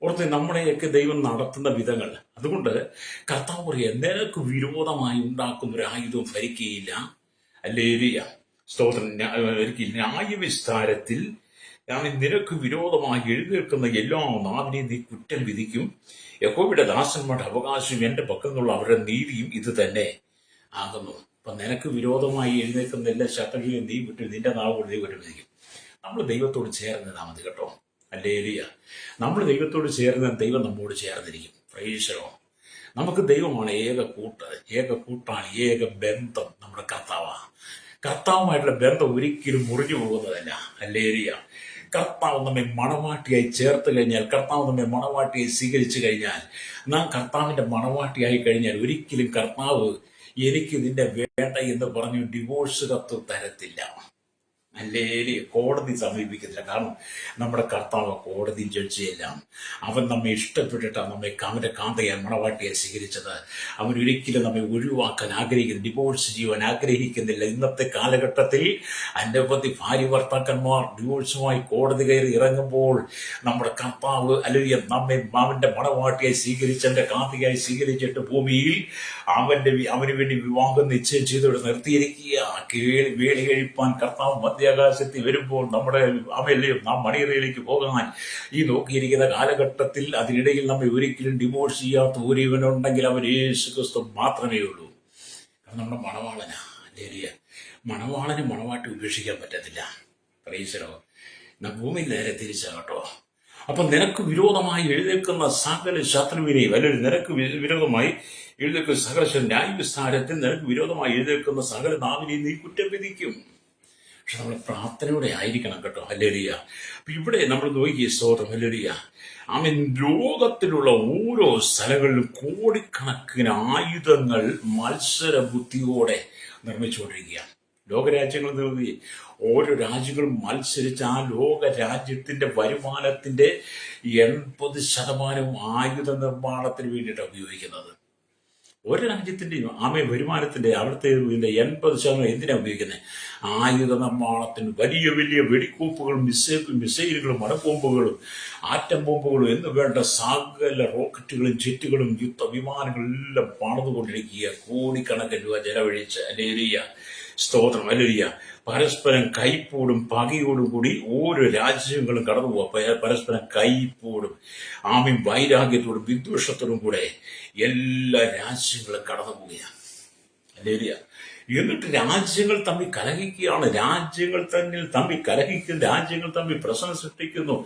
ഓർത്ത് നമ്മളെയൊക്കെ ദൈവം നടത്തുന്ന വിധങ്ങൾ. അതുകൊണ്ട് കർത്താവ് പറയുക, നിനക്ക് വിരോധമായി ഉണ്ടാക്കുന്ന ഒരു ആയുധവും ഭരിക്കുകയില്ല. അല്ലേലിയ സ്തോത്രം. ന്യായവിസ്താരത്തിൽ നിനക്ക് വിരോധമായി എഴുന്നേൽക്കുന്ന എല്ലാ നാവിനെയും നീ കുറ്റം വിധിക്കും. യഹോവയുടെ ദാസന്മാരുടെ അവകാശവും എന്റെ പക്കലുള്ള അവരുടെ നീതിയും ഇത് തന്നെ ആകുന്നു. അപ്പൊ നിനക്ക് വിരോധമായി എഴുന്നേൽക്കുന്ന എല്ലാ ശക്തികളെയും നീ വിട്ടു, നിന്റെ നാവ് നീ വിധിക്കും. നമ്മൾ ദൈവത്തോട് ചേർന്നതാ മതി കേട്ടോ. അല്ലേലിയ. നമ്മൾ ദൈവത്തോട് ചേർന്ന് ദൈവം നമ്മോട് ചേർന്നിരിക്കും. പ്രൈസോ. നമുക്ക് ദൈവമാണ് ഏക കൂട്ടാണ്, ഏക ബന്ധം നമ്മുടെ കർത്താവാണ്. കർത്താവുമായിട്ടുള്ള ബന്ധം ഒരിക്കലും മുറിഞ്ഞു പോകുന്നതല്ല. അല്ലേലിയ. കർത്താവ് നമ്മെ മണവാട്ടിയായി ചേർത്ത് കഴിഞ്ഞാൽ, കർത്താവ് നമ്മെ മണവാട്ടിയായി സ്വീകരിച്ചു കഴിഞ്ഞാൽ, നാം കർത്താവിന്റെ മണവാട്ടിയായി കഴിഞ്ഞാൽ ഒരിക്കലും കർത്താവ് എനിക്ക് നിന്റെ വേണ്ട എന്ന് പറഞ്ഞു ഡിവോഴ്സ് കത്ത് തരത്തില്ല. അല്ലേലി. കോടതി സമീപിക്കത്തില്ല. കാരണം നമ്മുടെ കർത്താവ് കോടതി ജഡ്ജിയെല്ലാം. അവൻ നമ്മെ ഇഷ്ടപ്പെട്ടിട്ടാണ് നമ്മെ അവന്റെ കാന്തയാൻ മണവാട്ടിയെ സ്വീകരിച്ചത്. അവൻ ഒരിക്കലും നമ്മെ ഒഴിവാക്കാൻ ആഗ്രഹിക്കുന്നു, ഡിവോഴ്സ് ചെയ്യാൻ ആഗ്രഹിക്കുന്നില്ല. ഇന്നത്തെ കാലഘട്ടത്തിൽ അനവധി ഭാര്യ ഭർത്താക്കന്മാർ ഡിവോഴ്സുമായി കോടതി കയറി ഇറങ്ങുമ്പോൾ നമ്മുടെ കർത്താവ് അല്ലെങ്കിൽ നമ്മെ അവന്റെ മണവാട്ടിയായി സ്വീകരിച്ചവന്റെ കാന്തയായി സ്വീകരിച്ചിട്ട് ഭൂമിയിൽ അവന് വേണ്ടി വിവാഹം നിശ്ചയം ചെയ്തോട് നിർത്തിയിരിക്കുക. വേളി കഴിപ്പാൻ കർത്താവ് മധ്യാകാശത്തിൽ വരുമ്പോൾ നമ്മുടെ നാം മണിയറയിലേക്ക് പോകാൻ ഈ നോക്കിയിരിക്കുന്ന കാലഘട്ടത്തിൽ അതിനിടയിൽ നമ്മെ ഒരിക്കലും ഡിവോഴ്സ് ചെയ്യാത്ത ഒരുവനുണ്ടെങ്കിൽ അവൻ യേശു ക്രിസ്തു മാത്രമേ ഉള്ളൂ. കാരണം നമ്മുടെ മണവാളനാ. ലേലിയ. മണവാളന് മണവാട്ടി ഉപേക്ഷിക്കാൻ പറ്റത്തില്ല. പ്രൈസലോ. ഭൂമിയിൽ നേരെ തിരിച്ചാകട്ടോ. അപ്പൊ നിനക്ക് വിരോധമായി എഴുന്നേൽക്കുന്ന സകല ശത്രുവിനെയും, അല്ലെങ്കിൽ നിനക്ക് വിരോധമായി എഴുന്നേൽക്കുന്ന സകല ന്യായവിസ്താരത്തിൽ നിനക്ക് വിരോധമായി എഴുന്നേൽക്കുന്ന സകല നാവിനെയും നീ കുറ്റം വിധിക്കും. പക്ഷെ നമ്മൾ പ്രാർത്ഥനയോടെ ആയിരിക്കണം കേട്ടോ. ഹല്ലേലൂയ. അപ്പൊ ഇവിടെ നമ്മൾ നോക്കിയ സ്തോത്രം. ഹല്ലേലൂയ. ലോകത്തിലുള്ള ഓരോ സ്ഥലങ്ങളിലും കോടിക്കണക്കിന് ആയുധങ്ങൾ മത്സര ബുദ്ധിയോടെ നിർമ്മിച്ചുകൊണ്ടിരിക്കുകയാണ്. ലോകരാജ്യങ്ങൾ നിർത്തി ഓരോ രാജ്യങ്ങളും മത്സരിച്ച് ആ ലോക രാജ്യത്തിന്റെ വരുമാനത്തിന്റെ 80% ആയുധ നിർമ്മാണത്തിന് വേണ്ടിയിട്ടാണ് ഉപയോഗിക്കുന്നത്. ഒരു രാജ്യത്തിന്റെയും വരുമാനത്തിന്റെ അവിടുത്തെ 80% എന്തിനാ ഉപയോഗിക്കുന്നത്? ആയുധ നിർമ്മാണത്തിന്. വലിയ വലിയ വെടിക്കോപ്പുകളും മിസൈലുകളും മടക്കോമ്പുകളും ആറ്റം ബോംബുകളും എന്ന് വേണ്ട സകല റോക്കറ്റുകളും ജെറ്റുകളും യുദ്ധവിമാനങ്ങളും എല്ലാം പണിതുകൊണ്ടിരിക്കുക. കോടിക്കണക്കിന് രൂപ ചെലവഴിച്ച്. അല്ലേലൂയ. സ്തോത്രം. അല്ലേലൂയ. പരസ്പരം കൈപ്പോടും പകയോടും കൂടി ഓരോ രാജ്യങ്ങളും കടന്നു പോവുക. പരസ്പരം കൈപ്പോടും വൈരാഗ്യത്തോടും വിദ്വേഷത്തോടും കൂടെ എല്ലാ രാജ്യങ്ങളും കടന്നു പോവുകയാണ്. അല്ലേലൂയ. എന്നിട്ട് രാജ്യങ്ങൾ തമ്മിൽ കലഹിക്കുകയാണ്. രാജ്യങ്ങൾ തമ്മിൽ കലഹിക്കുന്നു. രാജ്യങ്ങൾ തമ്മിൽ പ്രശ്നം സൃഷ്ടിക്കുന്നു.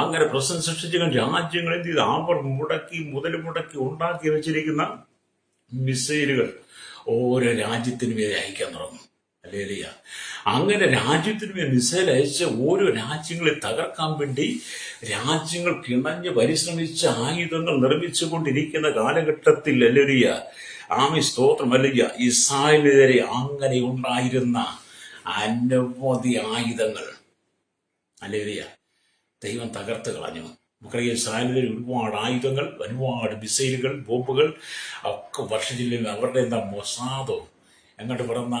അങ്ങനെ പ്രശ്നം സൃഷ്ടിച്ച രാജ്യങ്ങൾ എന്ത് ചെയ്ത് അവർ മുതൽ മുടക്കി ഉണ്ടാക്കി വെച്ചിരിക്കുന്ന മിസൈലുകൾ ഓരോ രാജ്യത്തിനും മേലെ അയക്കാൻ തുടങ്ങും. ഹല്ലേലൂയ. അങ്ങനെ രാജ്യത്തിനു മേൽ മിസൈൽ അയച്ച് ഓരോ രാജ്യങ്ങളെ തകർക്കാൻ വേണ്ടി രാജ്യങ്ങൾ കിണഞ്ഞ് പരിശ്രമിച്ച് ആയുധങ്ങൾ നിർമ്മിച്ചു കൊണ്ടിരിക്കുന്ന കാലഘട്ടത്തിൽ, ഹല്ലേലൂയ, ആമി സ്തോത്രം, ഹല്ലേലൂയ, ഇസ്രായേലിനെതിരെ അങ്ങനെ ഉണ്ടായിരുന്ന അനവധി ആയുധങ്ങൾ, ഹല്ലേലൂയ, ദൈവം തകർത്ത് കളഞ്ഞു. നമുക്കറിയാം, ഇസ്രായേലിൽ ഒരുപാട് ആയുധങ്ങൾ, ഒരുപാട് മിസൈലുകൾ, ബോംബുകൾ ഒക്കെ വർഷജില്ലയിൽ അവരുടെ മൊസാദോ എങ്ങോട്ട് പറഞ്ഞ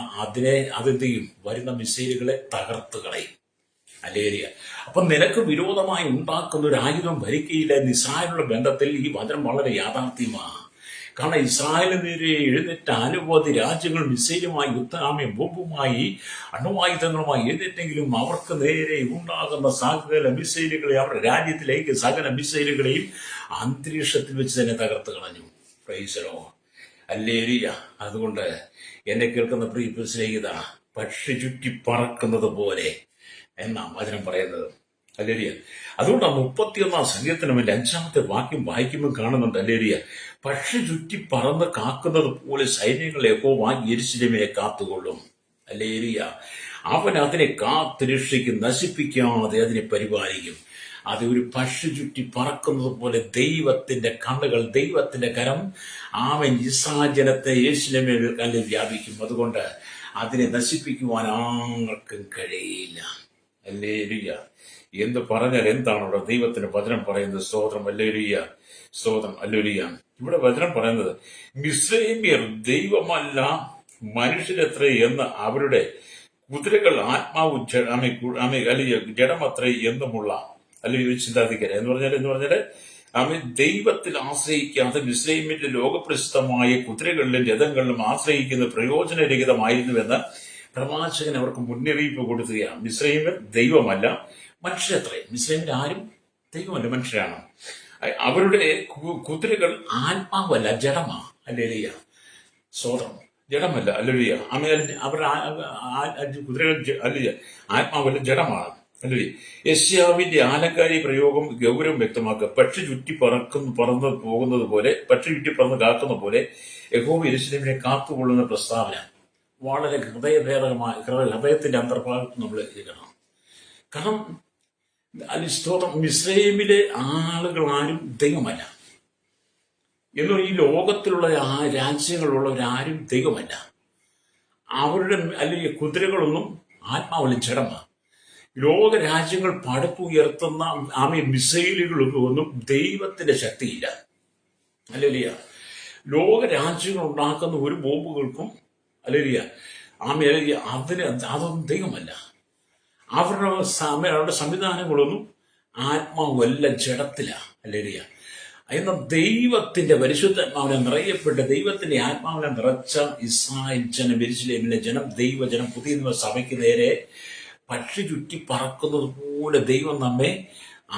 അതെന്ത് ചെയ്യും? വരുന്ന മിസൈലുകളെ തകർത്ത് കളയും. ഹല്ലേലൂയ. അപ്പൊ നിനക്ക് വിരോധമായി ഉണ്ടാക്കുന്ന ഒരു ആയുധം ഭരിക്കയില്ല എന്ന് ഇസ്രായേലിനുള്ള ബന്ധത്തിൽ ഈ വചനം വളരെ യാഥാർത്ഥ്യമാണ്. കാരണം ഇസ്രായേലിനെതിരെ എഴുന്നേറ്റ അനവധി രാജ്യങ്ങൾ മിസൈലുമായി, യുദ്ധനാമ്യം ബോംബുമായി, അണുവായുധങ്ങളുമായി എഴുന്നേറ്റെങ്കിലും അവർക്ക് നേരെ ഉണ്ടാകുന്ന സകല മിസൈലുകളെ, അവരുടെ രാജ്യത്തിലേക്ക് സകല മിസൈലുകളെയും അന്തരീക്ഷത്തിൽ വെച്ച് തന്നെ തകർത്ത് കളഞ്ഞു. Price the Lord. ഹല്ലേലൂയ. അതുകൊണ്ട് എന്നെ കേൾക്കുന്ന പ്രിയ സ്നേഹിത, പക്ഷി ചുറ്റി പറക്കുന്നത് പോലെ എന്നാ വചനം പറയുന്നത്. ഹല്ലേലൂയ. അതുകൊണ്ടാണ് 31 സംഗീതത്തിന് വേണ്ടി 5-ാമത്തെ വാക്യം വായിക്കുമ്പോൾ കാണുന്നുണ്ട്. ഹല്ലേലൂയ. പക്ഷി ചുറ്റി പറന്ന് കാക്കുന്നത് പോലെ സൈന്യങ്ങളെ യഹോവ യെരൂശലേമിനെ കാത്തുകൊള്ളും. ഹല്ലേലൂയ. അവൻ അതിനെ കാത്ത് രക്ഷിക്കും, നശിപ്പിക്കാതെ അതിനെ പരിപാലിക്കും. അത് ഒരു പക്ഷി ചുറ്റി പറക്കുന്നത് പോലെ ദൈവത്തിന്റെ കണ്ണുകൾ, ദൈവത്തിന്റെ കരം അവൻ ഇസ്രായേൽ ജനത്തെ യെരൂശലേമിൽ വ്യാപിക്കും. അതുകൊണ്ട് അതിനെ നശിപ്പിക്കുവാൻ ആർക്കും കഴിയില്ല. ഹല്ലേലൂയ. എന്ന് പറഞ്ഞാൽ എന്താണോ ദൈവത്തിന്റെ വചനം പറയുന്നത്? സ്തോത്രം, ഹല്ലേലൂയ, സ്തോത്രം, ഹല്ലേലൂയ. ഇവിടെ വചനം പറയുന്നത്, മിസ്രയീമ്യർ ദൈവമല്ല മനുഷ്യരത്രേ എന്ന് അവരുടെ കുതിരകൾ ആത്മാവ് അല്ലെങ്കിൽ ജഡമത്രേ എന്നുമുള്ള അല്ലെങ്കിൽ ഒരു ചിന്താധികര എന്ന് പറഞ്ഞാല് അവൻ ദൈവത്തിൽ ആശ്രയിക്കാതെ മിസ്രയീമിന്റെ ലോകപ്രസിദ്ധമായ കുതിരകളിലും രഥങ്ങളിലും ആശ്രയിക്കുന്നത് പ്രയോജനരഹിതമായിരുന്നുവെന്ന് പ്രവാചകൻ അവർക്ക് മുന്നറിയിപ്പ് കൊടുക്കുകയാണ്. മിസ്രയീമർ ദൈവമല്ല, മനുഷ്യരത്രേ. മിസ്രയീമിൽ ആരും ദൈവമല്ല, മനുഷ്യരാണ്. അവരുടെ കുതിരകൾ ആത്മാവല്ല, ജഡമാണ്. ഹല്ലേലൂയ, സ്തോത്രം, ജഡമല്ല. ഹല്ലേലൂയ. അവരുടെ കുതിരകൾ ആത്മാവല്ല, ജഡമാണ്. ഹല്ലേലൂയ. യെശയ്യാവിന്റെ ആലങ്കാരി പ്രയോഗം ഗൗരവം വ്യക്തമാക്കുക. പക്ഷി ചുറ്റി പറന്ന് പോകുന്നത് പോലെ, പക്ഷി ചുറ്റി പറന്ന് കാക്കുന്ന പോലെ യഹോവ യെരൂശലേമിനെ കാത്തുകൊള്ളുന്ന പ്രസ്താവന വളരെ ഹൃദയത്തിന്റെ അന്തർഭാഗത്ത് നമ്മൾ ഇരിക്കണം. കാരണം സ്തോത്രം, മിസ്രയീമിലെ ആളുകളാരും ദൈവമല്ല എന്നോ ഈ ലോകത്തിലുള്ള രാജ്യങ്ങളുള്ളവരാരും ദൈവമല്ല. അവരുടെ അല്ലെങ്കിൽ കുതിരകളൊന്നും ആത്മാവല്ല, ജഡമാണ്. ലോക രാജ്യങ്ങൾ പടുത്തുയർത്തുന്ന മിസൈലുകളൊന്നും ദൈവത്തിന്റെ ശക്തിയില്ല. ഹല്ലേലൂയ. ലോക രാജ്യങ്ങൾ ഉണ്ടാക്കുന്ന ഒരു ബോംബുകൾക്കും ഹല്ലേലൂയ അതൊന്നും ദൈവമല്ല. അവരുടെ സംവിധാനങ്ങളൊന്നും ആത്മാവല്ല, ജഡത്തില. ഹല്ലേലൂയ. എന്നാൽ ദൈവത്തിന്റെ പരിശുദ്ധാത്മാവിനെ നിറയപ്പെട്ട, ദൈവത്തിന്റെ ആത്മാവിനെ നിറച്ച ഇസ്രായേൽ ജനം, യെരൂശലേമിലെ ജനം, ദൈവജനം, പുതിയ നിയമ സഭയ്ക്ക് നേരെ പക്ഷി ചുറ്റി പറക്കുന്നത് പോലെ ദൈവം നമ്മെ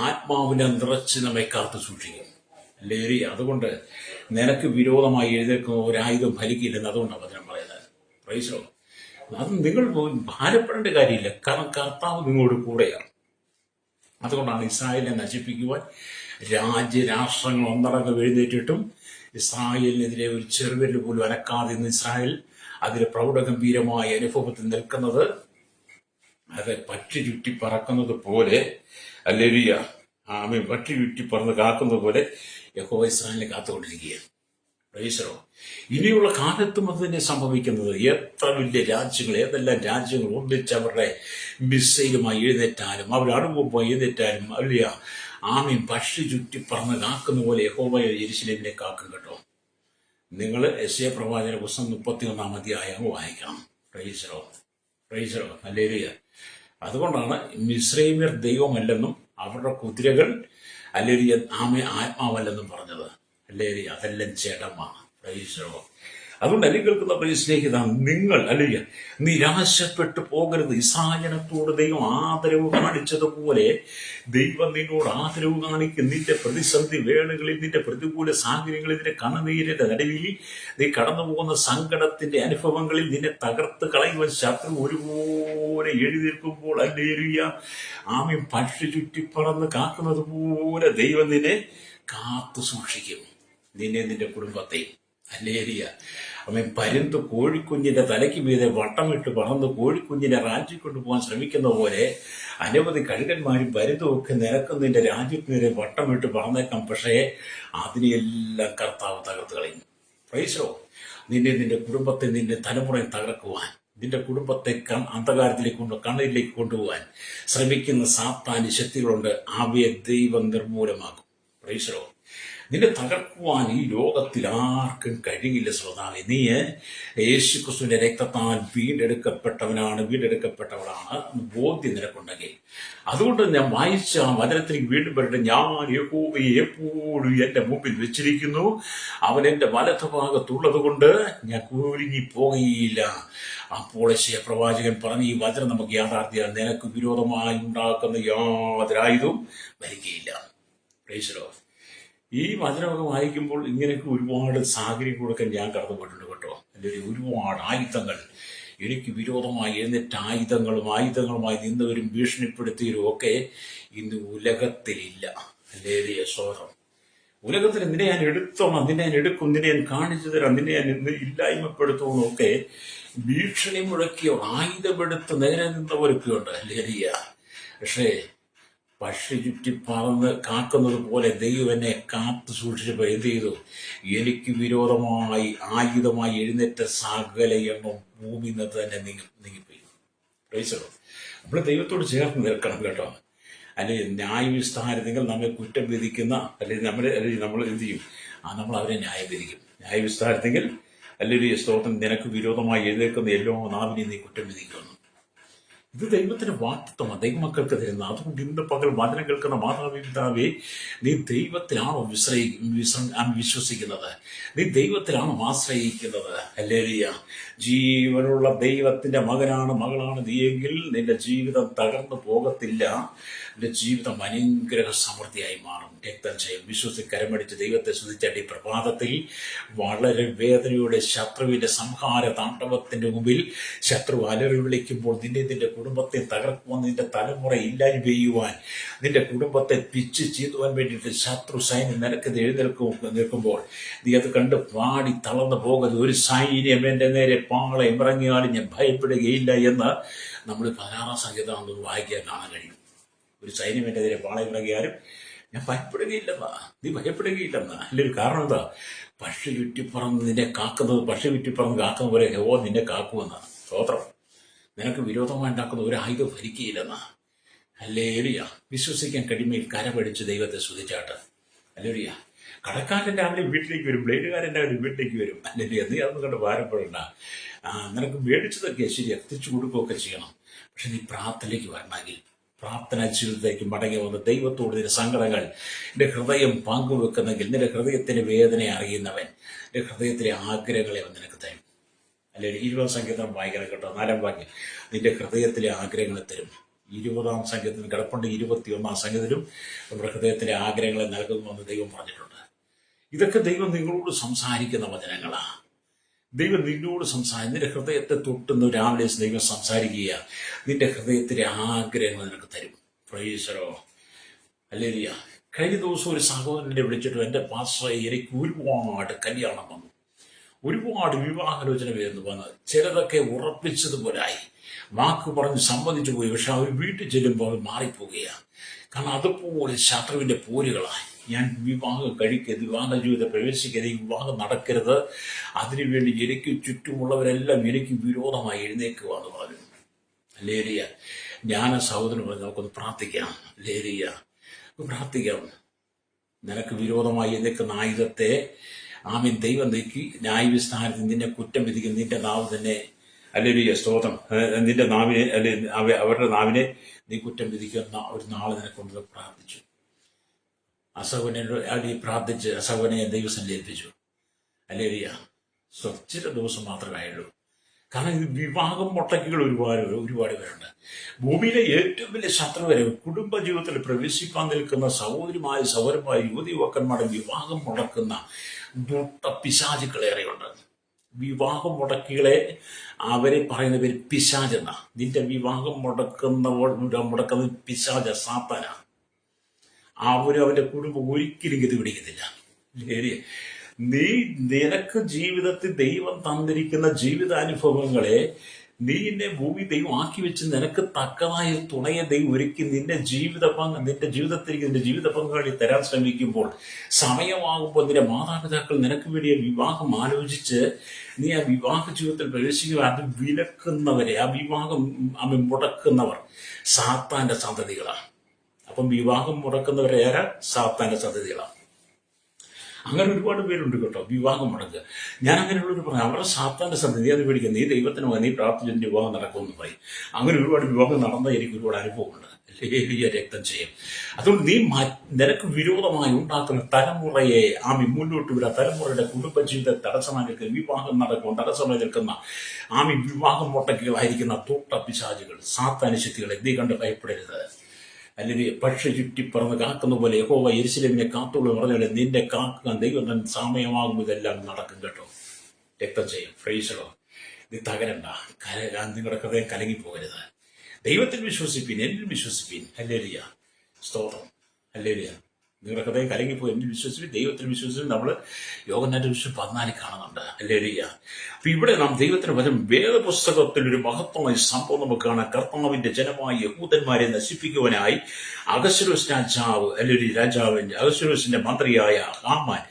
ആത്മാവിനെ നിറച്ച് നമ്മെ കാത്തു സൂക്ഷിക്കും. ഹല്ലേലൂയ. അതുകൊണ്ട് നിനക്ക് വിരോധമായി എഴുന്നേൽക്കുന്ന ഒരായുധം ഫലിക്കില്ലെന്ന് അതുകൊണ്ടാണ് വചനം പറയുന്നത്. Price the Lord. അത് നിങ്ങൾ ഭാരപ്പെടേണ്ട കാര്യമില്ല. കാരണം കർത്താവ് നിങ്ങളോട് കൂടെയാണ്. അതുകൊണ്ടാണ് ഇസ്രായേലിനെ നശിപ്പിക്കുവാൻ രാജ്യരാഷ്ട്രങ്ങൾ ഒന്നടങ്കം എഴുന്നേറ്റിട്ടും ഇസ്രായേലിനെതിരെ ഒരു ചെറുവിരൽ പോലും അനക്കാതെ ഇന്ന് ഇസ്രായേൽ അതിലെ പ്രൗഢഗംഭീരമായ അനുഭവത്തിൽ നിൽക്കുന്നത്. അത് പക്ഷി ചുറ്റി പറക്കുന്നത് പോലെ, ഹല്ലേലൂയ, പക്ഷി ചുറ്റി പറന്ന് കാക്കുന്നത് പോലെ യഹോവ ഇസ്രായേലിനെ കാത്തുകൊണ്ടിരിക്കുകയാണ്. Price the Lord. ഇനിയുള്ള കാലത്തും അത് തന്നെ സംഭവിക്കുന്നത്. എത്ര വലിയ രാജ്യങ്ങൾ, ഏതെല്ലാം രാജ്യങ്ങൾ ഒന്നിച്ച് അവരുടെ മിസൈലുമായി എഴുന്നേറ്റാലും, അവർ അണുബോംബുമായി എഴുന്നേറ്റാലും, അല്ല പക്ഷി ചുറ്റി പറന്ന് കാക്കുന്ന പോലെ യഹോവ യെരൂശലേമിനെ കാക്കും കേട്ടോ. നിങ്ങൾ യെശയ്യാ പ്രവാചകന്റെ പുസ്തകം 31-ാം അധ്യായം വായിക്കണം. Price the Lord, price the Lord, hallelujah. അതുകൊണ്ടാണ് മിസ്രയീമ്യർ ദൈവമല്ലെന്നും അവരുടെ കുതിരകൾ ഹല്ലേലൂയ ആത്മാവല്ലെന്നും പറഞ്ഞത്. ഹല്ലേലൂയ. അതെല്ലാം ജഡമാണ്. Price the Lord. അതുകൊണ്ട് എന്നെ കേൾക്കുന്ന പ്രിയ സ്നേഹിത, നിങ്ങൾ ഹല്ലേലൂയ നിരാശപ്പെട്ടു പോകരുത്. ഇസ്രായേലിനോട് ദൈവം ആദരവ് കാണിച്ചതുപോലെ ദൈവം നിന്നോട് ആദരവ് കാണിക്കും. നിന്റെ പ്രതിസന്ധി വേളകളിൽ, നിന്റെ പ്രതികൂല സാഹചര്യങ്ങളിൽ, നിന്റെ കണ്ണുനീരിന്റെ നടുവിൽ, നീ കടന്നു പോകുന്ന സങ്കടത്തിന്റെ അനുഭവങ്ങളിൽ നിന്നെ തകർത്ത് കളയുവാൻ ശത്രു ഒരുപോലെ എഴുന്നേൽക്കുമ്പോൾ ഹല്ലേലൂയ പക്ഷി ചുറ്റിപ്പറന്ന് കാക്കുന്നത് പോലെ ദൈവം നിന്നെ കാത്തു സൂക്ഷിക്കും, നിന്നെ, നിന്റെ കുടുംബത്തെയും. അല്ലേരിയ. അവൻ പരുന്ത് കോഴിക്കുഞ്ഞിന്റെ തലയ്ക്ക് മീതെ വട്ടമിട്ട് പറന്ന് കോഴിക്കുഞ്ഞിനെ റാഞ്ചിക്കൊണ്ടു പോകാൻ ശ്രമിക്കുന്ന പോലെ അനവധി കഴുകന്മാരും പരുന്തും ഒക്കെ നിനക്കും നിന്റെ രാജ്യത്തിനെതിരെ വട്ടമിട്ട് പറന്നേക്കാം. പക്ഷേ അതിനെയെല്ലാം കർത്താവ് തകർത്ത് കളയും. പ്രൈസോ, നിന്റെ കുടുംബത്തെ, നിന്റെ തലമുറയെ തകർക്കുവാൻ, നിന്റെ കുടുംബത്തെ അന്ധകാരത്തിലേക്ക് കണ്ണീരിലേക്ക് കൊണ്ടുപോകാൻ ശ്രമിക്കുന്ന സാത്താന്യ ശക്തികളുണ്ട്. അവയെ ദൈവം നിർമൂലമാക്കും. പ്രൈസോ, നിന്നെ തകർക്കുവാൻ ഈ ലോകത്തിൽ ആർക്കും കഴിയില്ല. ശ്രോതാവേ, നീ യേശുക്രിസ്തുവിന്റെ രക്തത്താൽ വീണ്ടെടുക്കപ്പെട്ടവളാണ് ബോധ്യം നിനക്കുണ്ടെങ്കിൽ, അതുകൊണ്ട് ഞാൻ വായിച്ച വചനത്തിലേക്ക് വീണ്ടും വരട്ടെ. ഞാൻ യഹോവയെ എപ്പോഴും എന്റെ മുമ്പിൽ വെച്ചിരിക്കുന്നു, അവൻ എന്റെ വലത്തുഭാഗത്തുള്ളത് കൊണ്ട് ഞാൻ കുലുങ്ങി പോകുകയില്ല. അപ്പോൾ യെശയ്യാ പ്രവാചകൻ പറഞ്ഞ ഈ വചനം നമുക്ക് യാഥാർത്ഥ്യമാണ്. നിനക്ക് വിരോധമായി ഉണ്ടാക്കുന്ന യാതൊരു ആയുധവും വരികയില്ല. Price the Lord. ഈ വചനമൊക്കെ വായിക്കുമ്പോൾ ഇങ്ങനെയൊക്കെ ഒരുപാട് സാഹചര്യങ്ങളൊക്കെ ഞാൻ കടന്നുപോയിട്ടുണ്ട് കേട്ടോ. എൻ്റെ ഒരുപാട് ആയുധങ്ങൾ എനിക്ക് വിരോധമായി എഴുന്നേറ്റ ആയുധങ്ങളുമായി നിന്നവരും ഭീഷണിപ്പെടുത്തിയവരും ഒക്കെ ഇന്ന് ഉലകത്തിലില്ല. അല്ലേ സ്വതം ഉലകത്തിൽ നിന്നെ ഞാൻ എടുത്തോണം, നിന്നെ ഞാൻ എടുക്കും, നിന്നെ ഞാൻ കാണിച്ചു തരാം, നിന്നെ ഞാൻ ഇന്ന് ഇല്ലായ്മപ്പെടുത്തുമെന്നൊക്കെ ഭീഷണി മുഴക്കിയോ ആയുധമെടുത്ത് നേരെ നിന്നവരൊക്കെ ഉണ്ട്. അല്ലേ? പക്ഷേ പക്ഷി ചുറ്റി പറന്ന് കാക്കുന്നത് പോലെ ദൈവം എന്നെ കാത്തു സൂക്ഷിച്ചപ്പോൾ എന്ത് ചെയ്തു? എനിക്ക് വിരോധമായി ആയുധമായി എഴുന്നേറ്റ സകല എണ്ണം ഭൂമി നിന്ന് തന്നെ നീങ്ങിപ്പോയി. പ്രൈസലോ. നമ്മൾ ദൈവത്തോട് ചേർന്ന് നിൽക്കണം കേട്ടോ. അല്ലെങ്കിൽ ന്യായവിസ്താരങ്ങൾ നമ്മെ കുറ്റം വിധിക്കുന്ന, അല്ലെങ്കിൽ നമ്മൾ എന്ത് ചെയ്യും? നമ്മൾ അവരെ ന്യായം വിധിക്കും. ന്യായവിസ്താരത്തെങ്കിൽ അല്ലെങ്കിൽ സ്തോത്രം, നിനക്ക് വിരോധമായി എഴുന്നേൽക്കുന്ന എല്ലാ നാവിനെയും നീ കുറ്റം വിധിക്കുന്നു. ഇത് ദൈവത്തിന്റെ വാഗ്ദത്തമാണ് ദൈവമക്കൾക്ക് തരുന്ന. അതുകൊണ്ട് ഇന്ന് പകൽ വചനം കേൾക്കുന്ന മാതാപിതാവേ, നീ ദൈവത്തിലാണോ വിശ്വസിക്കുന്നത്? നീ ദൈവത്തിലാണോ ആശ്രയിക്കുന്നത്? ഹല്ലേലൂയ. ജീവനുള്ള ദൈവത്തിന്റെ മകളാണ് നീയെങ്കിൽ നിന്റെ ജീവിതം തകർന്നു പോകത്തില്ല. നിന്റെ ജീവിതം അനുഗ്രഹ സമൃദ്ധിയായി മാറും. രക്തം ചെയ്യും. കരമടിച്ച് ദൈവത്തെ സ്തുതിച്ചാൽ ഈ പ്രഭാതത്തിൽ വളരെ വേദനയുടെ ശത്രുവിന്റെ സംഹാര താണ്ഡവത്തിന്റെ മുമ്പിൽ ശത്രു അലറി വിളിക്കുമ്പോൾ നിന്റെ കുടുംബത്തെ തകർക്കുവാൻ, നിന്റെ തലമുറ ഇല്ലായ്മ ചെയ്യുവാൻ, നിന്റെ കുടുംബത്തെ പിച്ച് ചീതുവാൻ വേണ്ടിയിട്ട് ശത്രു സൈന്യം നിനക്കെതിരെ നിൽക്കുമ്പോൾ നീ അത് കണ്ട് പാടി തളർന്നു പോകരുത്. ഒരു സൈന്യം എന്റെ നേരെ പാളയം ഇറങ്ങിയാലും ഞാൻ ഭയപ്പെടുകയില്ല എന്ന് നമ്മൾ 16-ാം സങ്കീർത്തനം വായിക്കാൻ കാണാൻ കഴിയും. ഒരു സൈന്യം എന്റെ നേരെ പാളയം ഇറങ്ങിയാലും ഞാൻ ഭയപ്പെടുകയില്ലെന്നാ, നീ ഭയപ്പെടുകയില്ലെന്നാ. അല്ലെങ്കിൽ കാരണം എന്താ? പക്ഷി ചുറ്റിപ്പറന്ന് നിന്നെ കാക്കുന്നത്, പക്ഷി ചുറ്റിപ്പറന്ന് കാക്കുന്ന പോലെ യഹോവ നിന്നെ കാക്കുമെന്നാ. സ്തോത്രം. നിനക്ക് വിരോധമായി ഉണ്ടാക്കുന്ന ഒരു ആയുധം ഭരിക്കുകയില്ലെന്നാ. ഹല്ലേലൂയ. വിശ്വസിക്കാൻ കടിമയിൽ കരപടിച്ച് ദൈവത്തെ സ്തുതിച്ചാട്ട്. ഹല്ലേലൂയ. കടക്കാരൻ രാവിലെ വീട്ടിലേക്ക് വരും, ബ്ലേഡുകാരൻ രാവിലെ വീട്ടിലേക്ക് വരും. അല്ലെങ്കിൽ നീ അതൊന്നും കണ്ട് ഭാരപ്പെടണ്ട. നിനക്ക് മേടിച്ചതൊക്കെ ശരിയാ, തിരിച്ചു കൊടുക്കുകയൊക്കെ ചെയ്യണം. പക്ഷെ നീ പ്രാർത്ഥനയിലേക്ക് വരണമെങ്കിൽ, പ്രാർത്ഥന ജീവിതത്തിലേക്ക് മടങ്ങി വന്ന് ദൈവത്തോട് നിന്റെ സങ്കടങ്ങൾ, നിന്റെ ഹൃദയം പങ്കുവെക്കുന്നെങ്കിൽ, നിന്റെ ഹൃദയത്തിന്റെ വേദന അറിയുന്നവൻ നിന്റെ ഹൃദയത്തിലെ ആഗ്രഹങ്ങളെ അവൻ നിനക്ക് തരും. അല്ലെങ്കിൽ 20-ാം സങ്കീർത്തനം വായിക്കണം കേട്ടോ. 4-ാം വാക്യം, നിന്റെ ഹൃദയത്തിലെ ആഗ്രഹങ്ങളെ തരും. 20-ാം സങ്കീർത്തനം കിടപ്പുണ്ട്. 21-ാം സങ്കീർത്തനം നമ്മുടെ ഹൃദയത്തിലെ ആഗ്രഹങ്ങളെ നൽകുമെന്ന് ദൈവം പറഞ്ഞിട്ടുണ്ട്. ഇതൊക്കെ ദൈവം നിങ്ങളോട് സംസാരിക്കുന്ന വചനങ്ങളാണ്. ദൈവം നിന്നോട് നിന്റെ ഹൃദയത്തെ തൊട്ടുന്ന രാവിലെ ദൈവം സംസാരിക്കുക. നിന്റെ ഹൃദയത്തിലെ ആഗ്രഹങ്ങൾ നിനക്ക് തരും. Price the Lord. ഹല്ലേലൂയ. കഴിഞ്ഞ ദിവസം ഒരു സഹോദരനെ വിളിച്ചിട്ട്, എൻ്റെ പാസ്റ്ററെ, എനിക്ക് ഒരുപാട് കല്യാണം വന്നു, ഒരുപാട് വിവാഹാലോചന വന്ന്, ചിലതൊക്കെ ഉറപ്പിച്ചതുപോലായി, വാക്ക് പറഞ്ഞ് സമ്മതിച്ചു പോയി. പക്ഷെ അവർ വീട്ടിൽ ചെല്ലുമ്പോൾ അവർ മാറിപ്പോവുകയാണ്. കാരണം അതുപോലെ ശത്രുവിന്റെ പോരുകളായി. ഞാൻ വിവാഹം കഴിക്കരുത്, വിവാഹ ജീവിതത്തെ പ്രവേശിക്കരുത്, ഈ വിവാഹം നടക്കരുത്, അതിനുവേണ്ടി എനിക്ക് ചുറ്റുമുള്ളവരെല്ലാം എനിക്ക് വിരോധമായി എഴുന്നേക്കുവാന്ന് പറഞ്ഞു. ഹല്ലേലൂയ. ഞാൻ സഹോദരൻ പറഞ്ഞു, നമുക്കൊന്ന് പ്രാർത്ഥിക്കാം. ഹല്ലേലൂയ. പ്രാർത്ഥിക്കാം. നിനക്ക് വിരോധമായി എഴുന്നേക്കുന്ന ആയുധത്തെ ആമീൻ ദൈവം നീക്കി ന്യായവിസ്താരത്തിൽ നിന്നെ കുറ്റം വിധിക്കും. നിന്റെ നാവ് തന്നെ, ഹല്ലേലൂയ, സ്തോത്രം, നിന്റെ നാവിനെ, അവരുടെ നാവിനെ നീ കുറ്റം വിധിക്കുന്ന ഒരു നാളെ നിനക്കൊണ്ട് പ്രാർത്ഥിച്ചു. അസഹോനെ പ്രാർത്ഥിച്ച് അസഹോനെ ദൈവസന്നിധിയിൽ ഏൽപ്പിച്ചു. ഹല്ലേലൂയ. ചില ദിവസം മാത്രമേ ആയുള്ളൂ. കാരണം ഇത് വിവാഹം മുട്ടക്കുകൾ ഒരുപാട് പേരുണ്ട്. ഭൂമിയിലെ ഏറ്റവും വലിയ ശത്രു വരെ കുടുംബജീവിതത്തിൽ പ്രവേശിക്കാൻ നിൽക്കുന്ന സഹോദരന്മാർ, യുവക്കന്മാരുടെ വിവാഹം മുടക്കുന്ന ദുഷ്ട പിശാചുക്കളേറെയുണ്ട്. വിവാഹം മുടക്കികളെ അവരെ പറയുന്ന പേര് പിശാചെന്ന. നിന്റെ വിവാഹം മുടക്കുന്ന പിശാച, സാത്താന. അവരും അവന്റെ കുടുംബം ഒരിക്കലും ഗതി പിടിക്കത്തില്ല. നിനക്ക് ജീവിതത്തിൽ ദൈവം തന്നിരിക്കുന്ന ജീവിതാനുഭവങ്ങളെ നിന്നെ ഭൂമി ദൈവം ആക്കി വെച്ച് നിനക്ക് തക്കതായ തുണയെ ദൈവം ഒരുക്കി നിന്റെ ജീവിതത്തിലേക്ക് നിന്റെ ജീവിത പങ്കാളി തരാൻ ശ്രമിക്കുമ്പോൾ, സമയമാകുമ്പോൾ നിന്റെ മാതാപിതാക്കൾ നിനക്ക് വേണ്ടി വിവാഹം ആലോചിച്ച് നീ ആ വിവാഹ ജീവിതത്തിൽ പ്രവേശിക്കുക, അത് വിലക്കുന്നവരെ, ആ വിവാഹം മുടക്കുന്നവർ സാത്താന്റെ സന്തതികളാണ്. അപ്പം വിവാഹം മുടക്കുന്നവരെ ആരാ? സാത്താന്റെ സന്തതികളാണ്. അങ്ങനെ ഒരുപാട് പേരുണ്ട് കേട്ടോ, വിവാഹം മുടക്കുക. ഞാൻ അങ്ങനെയുള്ളൊരു പറഞ്ഞു, അവരുടെ സാത്താന്റെ സന്തതി അത് പേടിക്കുക, നീ ദൈവത്തിന് നീ പ്രാർത്ഥിച്ചതിന് വിവാഹം നടക്കുമെന്ന് പറയും. അങ്ങനെ ഒരുപാട് വിവാഹം നടന്ന എനിക്ക് ഒരുപാട് അനുഭവമുണ്ട്. രക്തം ചെയ്യും. അതുകൊണ്ട് നീ നിനക്ക് വിരോധമായി ഉണ്ടാക്കുന്ന തലമുറയെ മുന്നോട്ട് വിടുക. തലമുറയുടെ കുടുംബജീവിത തടസ്സമായി നിൽക്കുന്ന, വിവാഹം നടക്കും തടസ്സമായി നിൽക്കുന്ന വിവാഹം മുട്ടക്കുകളായിരിക്കുന്ന പിശാചുകൾ, സാത്താന്യ ശക്തികളെ നീ കണ്ട് ഭയപ്പെടരുത്. അല്ലെങ്കിൽ പക്ഷി ചുറ്റിപ്പറന്ന് കാക്കുന്ന പോലെ യഹോവ യെരൂശലേമിനെ കാത്തുള്ളൂ പറഞ്ഞാൽ നിന്റെ കാക്കാൻ ദൈവം സമയമാകുമ്പോൾ ഇതെല്ലാം നടക്കും കേട്ടോ. രക്തം ചെയ്യും. ഫ്രൈസളോ, ഇത് തകരണ്ട, നിങ്ങളുടെ ഹൃദയം കലങ്ങിപ്പോകരുത്. ദൈവത്തിൽ വിശ്വസിപ്പിൻ, എന്നിൽ വിശ്വസിപ്പിൻ. ഹല്ലേലൂയ, സ്തോത്രം, ഹല്ലേലൂയ. നിങ്ങളുടെ ഹൃദയം കലങ്ങിപ്പോയി, എന്നിൽ വിശ്വസിപ്പിൻ, ദൈവത്തിൽ വിശ്വസിപ്പിൻ. നമ്മൾ യോഹന്നാന്റെ വിഷയം 14 കാണുന്നുണ്ട്. ഹല്ലേലൂയ. അപ്പൊ ഇവിടെ നാം ദൈവത്തിന് വചനം, വേദപുസ്തകത്തിൽ ഒരു മഹത്വമായ സംഭവം നമുക്ക് കാണാം. കർത്താവിന്റെ ജനമായ യഹൂദന്മാരെ നശിപ്പിക്കുവാനായി അഹശ്വേരോശ് രാജാവ്, അല്ലെങ്കിൽ അഹശ്വേരോശിന്റെ മന്ത്രിയായ ഹാമാൻ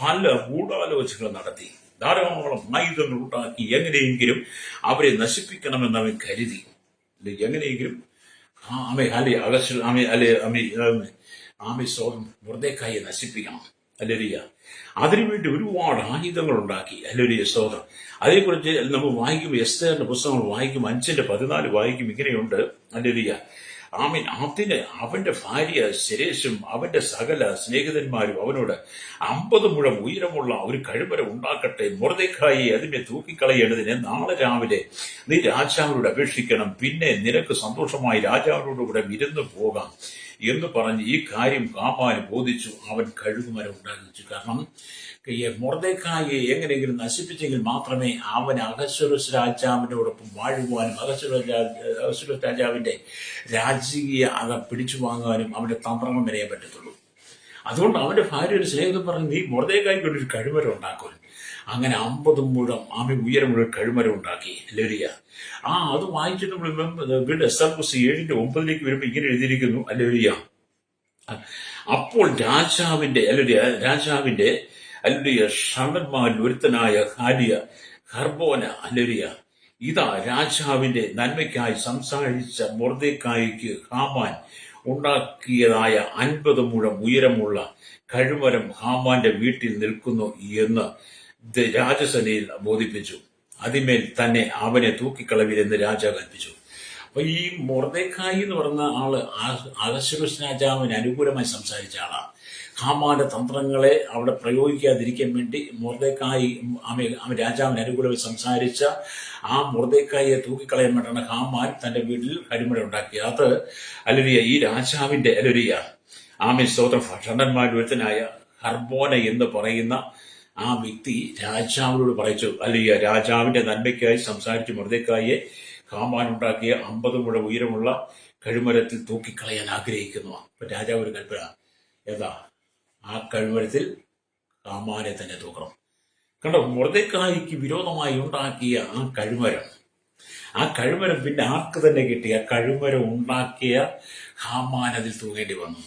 പല ഗൂഢാലോചനകൾ നടത്തി. ധാരാളം ആയുധങ്ങൾ ഉണ്ടാക്കി എങ്ങനെയെങ്കിലും അവരെ നശിപ്പിക്കണമെന്ന് അവൻ കരുതി. എങ്ങനെയെങ്കിലും മൊർദെഖായിയെ നശിപ്പിക്കണം. ഹല്ലേലൂയ. അതിനുവേണ്ടി ഒരുപാട് ആയുധങ്ങൾ ഉണ്ടാക്കി. ഹല്ലേലൂയ, സ്തോത്രം. അതേക്കുറിച്ച് നമ്മൾ വായിക്കും, എസ്തേറിന്റെ പുസ്തകങ്ങൾ വായിക്കും, 5:14 വായിക്കും. ഇങ്ങനെയുണ്ട്. ഹല്ലേലൂയ. അതിന് അവന്റെ ഭാര്യ ശരേഷും അവന്റെ സകല സ്നേഹിതന്മാരും അവനോട് 50 മുഴം ഉയരമുള്ള ഒരു കഴുമരം ഉണ്ടാക്കട്ടെ, മൊർദെഖായിയെ അതിനെ തൂക്കിക്കളയേണ്ടതിന് നാളെ രാവിലെ നീ രാജാവിനോട് അപേക്ഷിക്കണം, പിന്നെ നിനക്ക് സന്തോഷമായി രാജാവിനോട് കൂടെ വിരുന്ന് പോകാം എന്ന് പറഞ്ഞ് ഈ കാര്യം ഹാമാന് ബോധിച്ചു. അവൻ കഴുകുമരം ഉണ്ടാക്കിച്ചു. കാരണം മൊർദെഖായിയെ എങ്ങനെയെങ്കിലും നശിപ്പിച്ചെങ്കിൽ മാത്രമേ അവൻ അഹശ്വേരോശ് രാജാവിനോടൊപ്പം വാഴുവാനും അഹശ്വേരോശ് രാജാവിന്റെ രാജകീയ പിടിച്ചു വാങ്ങാനും അവന്റെ തന്ത്രങ്ങൾ വരെയാൻ പറ്റത്തുള്ളൂ. അതുകൊണ്ട് അവന്റെ ഭാര്യ ഒരു സ്നേഹിതം പറഞ്ഞു, നീ മൊർദെഖായിക്ക് ഒരു കഴിമരം ഉണ്ടാക്കും. അങ്ങനെ 50 മുഴം ഉയരമുള്ള കഴിമരം ഉണ്ടാക്കി. ഹല്ലേലൂയ. അത് വായിച്ചിട്ട് വീണ്ടും എസ്തർ 7:9 വരുമ്പോൾ ഇങ്ങനെ എഴുതിയിരിക്കുന്നു. ഹല്ലേലൂയ. അപ്പോൾ രാജാവിന്റെ ഷണ്ഡന്മാരിൽ ഒരുത്തനായ ഹർബോന, ഹല്ലേലൂയ, ഇതാ രാജാവിന്റെ നന്മയ്ക്കായി സംസാരിച്ച മൊർദെഖായിക്ക് ഹാമാൻ ഉണ്ടാക്കിയതായ 50 മുഴം ഉയരമുള്ള കഴിമരം ഹാമാന്റെ വീട്ടിൽ നിൽക്കുന്നു എന്ന് രാജസേനയിൽ ബോധിപ്പിച്ചു. അതിന്മേൽ തന്നെ അവനെ തൂക്കിക്കളവിലെന്ന് രാജാവ് കൽപ്പിച്ചു. അപ്പൊ ഈ മൊർദെഖായി എന്ന് പറഞ്ഞ ആള് അഹശ്വേരോശ് രാജാവിന് അനുകൂലമായി സംസാരിച്ച ആളാണ്. ഹാമാന്റെ തന്ത്രങ്ങളെ അവിടെ പ്രയോഗിക്കാതിരിക്കാൻ വേണ്ടി മൊർദെഖായി രാജാവിന് അനുകൂലമായി സംസാരിച്ച മൊർദെഖായിയെ തൂക്കിക്കളയാൻ വേണ്ടിയാണ് ഹാമാൻ തന്റെ വീട്ടിൽ കഴിമര ഉണ്ടാക്കി. അത് ഹല്ലേലൂയ, ഈ രാജാവിന്റെ ഹല്ലേലൂയ സ്തോത്രം ഷണ്ഡന്മാരിൽ ഒരുത്തനായ ഹർബോന എന്ന് പറയുന്ന വ്യക്തി രാജാവിനോട് പറയിച്ചു. ഹല്ലേലൂയ, രാജാവിന്റെ നന്മയ്ക്കായി സംസാരിച്ച് മൊർദെഖായിയെ ഹാമാൻ ഉണ്ടാക്കിയ 50 മുഴം ഉയരമുള്ള കഴിമരത്തിൽ തൂക്കിക്കളയാൻ ആഗ്രഹിക്കുന്നു. അപ്പൊ രാജാവ് ഒരു കൽപ്പന, ആ കഴിമരത്തിൽ ഹാമാനെ തന്നെ തൂക്കണം. കണ്ടോ, മൊർദെഖായിക്ക് വിരോധമായി ഉണ്ടാക്കിയ ആ കഴിമരം പിന്നെ ആർക്ക് തന്നെ കിട്ടി? ആ കഴിമരം ഉണ്ടാക്കിയ ഹാമാൻ അതിൽ തൂങ്ങേണ്ടി വന്നു.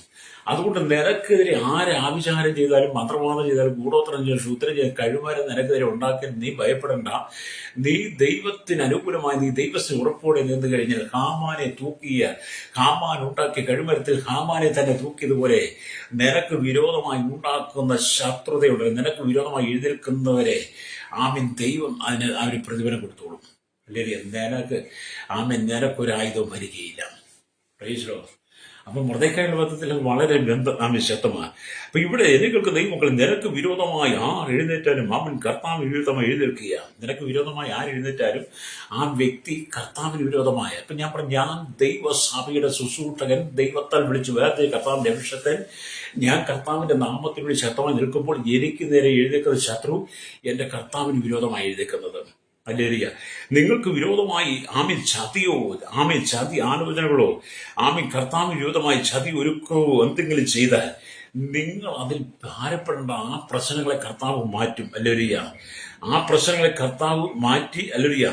അതുകൊണ്ട് നിനക്കെതിരെ ആരെ ആഭിചാരം ചെയ്താലും, മന്ത്രവാദം ചെയ്താലും, ഗൂഢോത്രം ചെയ്താലും, ശൂത്രം ചെയ്താലും, കഴിമരം നിനക്കെതിരെ ഉണ്ടാക്കാൻ നീ ഭയപ്പെടണ്ട. നീ ദൈവത്തിന് അനുകൂലമായി നീ ദൈവത്തിന് ഉറപ്പോടെ നിന്ന് കഴിഞ്ഞാൽ ഹാമാൻ ഉണ്ടാക്കിയ കഴിമരത്തിൽ ഹാമാനെ തന്നെ തൂക്കിയതുപോലെ നിനക്ക് വിരോധമായി ഉണ്ടാക്കുന്ന ശത്രുതയുണ്ട്, നിനക്ക് വിരോധമായി എഴുന്നേൽക്കുന്നവരെ ദൈവം അവന് പ്രതിഫലം കൊടുത്തോളും. അല്ലെങ്കിൽ നിനക്കൊരായുധവും ഭരിക്കുകയില്ല. Praise Lord. അപ്പൊ മൊർദെഖായിയുടെ ബന്ധത്തിൽ വളരെ ശക്തമാണ്. അപ്പൊ ഇവിടെ എനിക്ക് ദൈവമക്കൾ, നിനക്ക് വിരോധമായി എഴുന്നേറ്റാലും അവൻ കർത്താവിന് വിരോധമായി എഴുന്നേൽക്കുക. നിനക്ക് വിരോധമായി എഴുന്നേറ്റാലും ആ വ്യക്തി കർത്താവിന് വിരോധമായ. അപ്പൊ ഞാൻ പറഞ്ഞു, ഞാൻ ദൈവസഭയുടെ ശുശ്രൂഷകൻ, ദൈവത്താൽ വിളിച്ചു വേറെ കർത്താവിന്റെ അഭിഷേകൻ, ഞാൻ കർത്താവിന്റെ നാമത്തിലൂടെ ശക്തമായി നിൽക്കുമ്പോൾ എനിക്ക് നേരെ എഴുന്നേൽക്കുന്ന ശത്രു എന്റെ കർത്താവിന് വിരോധമായി എഴുന്നേൽക്കുന്നത്. ഹല്ലേലൂയ. നിങ്ങൾക്ക് വിരോധമായി ചതി ആലോചനകളോ കർത്താവിന് വിരോധമായി ചതി ഒരുക്കോ എന്തെങ്കിലും ചെയ്താൽ നിങ്ങൾ അതിൽ ഭാരപ്പെടേണ്ട ആ പ്രശ്നങ്ങളെ കർത്താവ് മാറ്റും. ഹല്ലേലൂയ. ആ പ്രശ്നങ്ങളെ കർത്താവ് മാറ്റി, ഹല്ലേലൂയ,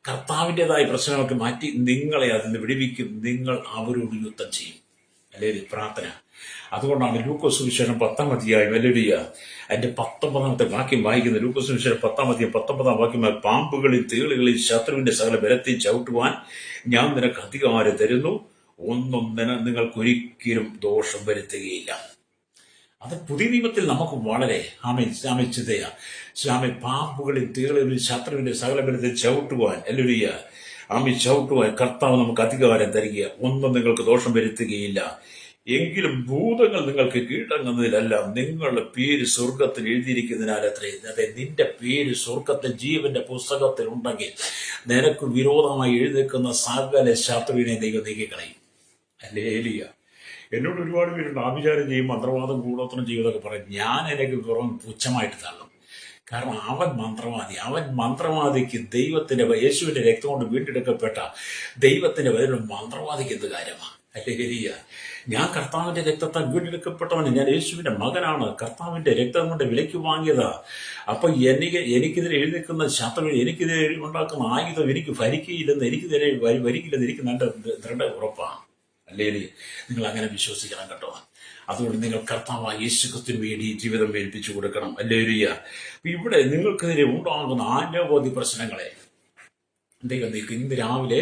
കർത്താവിൻ്റെതായ പ്രശ്നങ്ങളൊക്കെ മാറ്റി നിങ്ങളെ അതിൽ നിന്ന് വിടുവിക്കും. നിങ്ങൾ അവരോട് യുദ്ധം ചെയ്യും. ഹല്ലേലൂയ. പ്രാർത്ഥന. അതുകൊണ്ടാണ് ലൂക്കോസ് സുവിശേഷം 10-ാം അധ്യായം, ഹല്ലേലൂയ, അതിന്റെ 19-ാമത്തെ വാക്യം വായിക്കുന്നത്. ലൂക്കോസ് സുവിശേഷം 10-ാം അധ്യായം 19-ാം വാക്യം, പാമ്പുകളിൽ തേളുകളിൽ ശത്രുവിന്റെ സകല ബലത്തിൽ ചവിട്ടുവാൻ ഞാൻ നിനക്ക് അധികാരം തരുന്നു, ഒന്നും നിങ്ങൾക്കൊരിക്കലും ദോഷം വരുത്തുകയില്ല. അത് പുതിയ നിയമത്തിൽ നമുക്ക് വളരെ പാമ്പുകളിൽ തേളുകളിൽ ശത്രുവിന്റെ സകല ബലത്തിൽ ചവിട്ടുവാൻ, ഹല്ലേലൂയ, ചവിട്ടുവാൻ കർത്താവ് നമുക്ക് അധികാരം തരിക, ഒന്നും നിങ്ങൾക്ക് ദോഷം വരുത്തുകയില്ല. എങ്കിലും ഭൂതങ്ങൾ നിങ്ങൾക്ക് കീഴടങ്ങുന്നതിലല്ല, നിങ്ങളുടെ പേര് സ്വർഗത്തിൽ എഴുതിയിരിക്കുന്നതിനാൽ അത്രേ. അതെ, നിന്റെ പേര് സ്വർഗത്തിൽ ജീവന്റെ പുസ്തകത്തിൽ ഉണ്ടെങ്കിൽ നിനക്ക് വിരോധമായി എഴുന്നേൽക്കുന്ന സകല ശത്രുവിനെ ദൈവം നീക്കിക്കളയും. ഹല്ലേലൂയ. എന്നോട് ഒരുപാട് പേരുണ്ട് ആഭിചാരം ചെയ്യും, മന്ത്രവാദം, കൂടോത്രം ചെയ്യുന്നതൊക്കെ പറയും. ഞാൻ എനിക്ക് വെറും പുച്ഛമായിട്ട് തള്ളും. കാരണം അവൻ മന്ത്രവാദിക്ക് ദൈവത്തിന്റെ, യേശുവിന്റെ രക്തം കൊണ്ട് വീണ്ടെടുക്കപ്പെട്ട ദൈവത്തിന്റെ വരലും മന്ത്രവാദിക്ക് എന്ത് കാര്യമാണ്? ഹല്ലേലൂയ. ഞാൻ കർത്താവിന്റെ രക്തത്താൽ വീണ്ടെടുക്കപ്പെട്ടവന്, ഞാൻ യേശുവിന്റെ മകനാണ്, കർത്താവിന്റെ രക്തം കൊണ്ട് വിലയ്ക്ക് വാങ്ങിയതാ. അപ്പൊ എനിക്കെതിരെ എഴുന്നേൽക്കുന്ന ശത്രുവിന്, എനിക്കെതിരെ ഉണ്ടാക്കുന്ന ആയുധം എനിക്ക് ഭരിക്കയില്ലെന്ന്, എനിക്കെതിരെ വരിക്കില്ലെന്ന് എനിക്ക് നല്ല ദൃഢ ഉറപ്പാണ്. ഹല്ലേലൂയ. നിങ്ങൾ അങ്ങനെ വിശ്വസിക്കണം കേട്ടോ. അതുകൊണ്ട് നിങ്ങൾ കർത്താവായ യേശുക്രിസ്തുവിന് വേണ്ടി ജീവിതം ഏൽപ്പിച്ചു കൊടുക്കണം. ഹല്ലേലൂയ. ഇവിടെ നിങ്ങൾക്കെതിരെ ഉണ്ടാകുന്ന അനവധി പ്രശ്നങ്ങളെ ദൈവം നീക്കും. ഇന്ന് രാവിലെ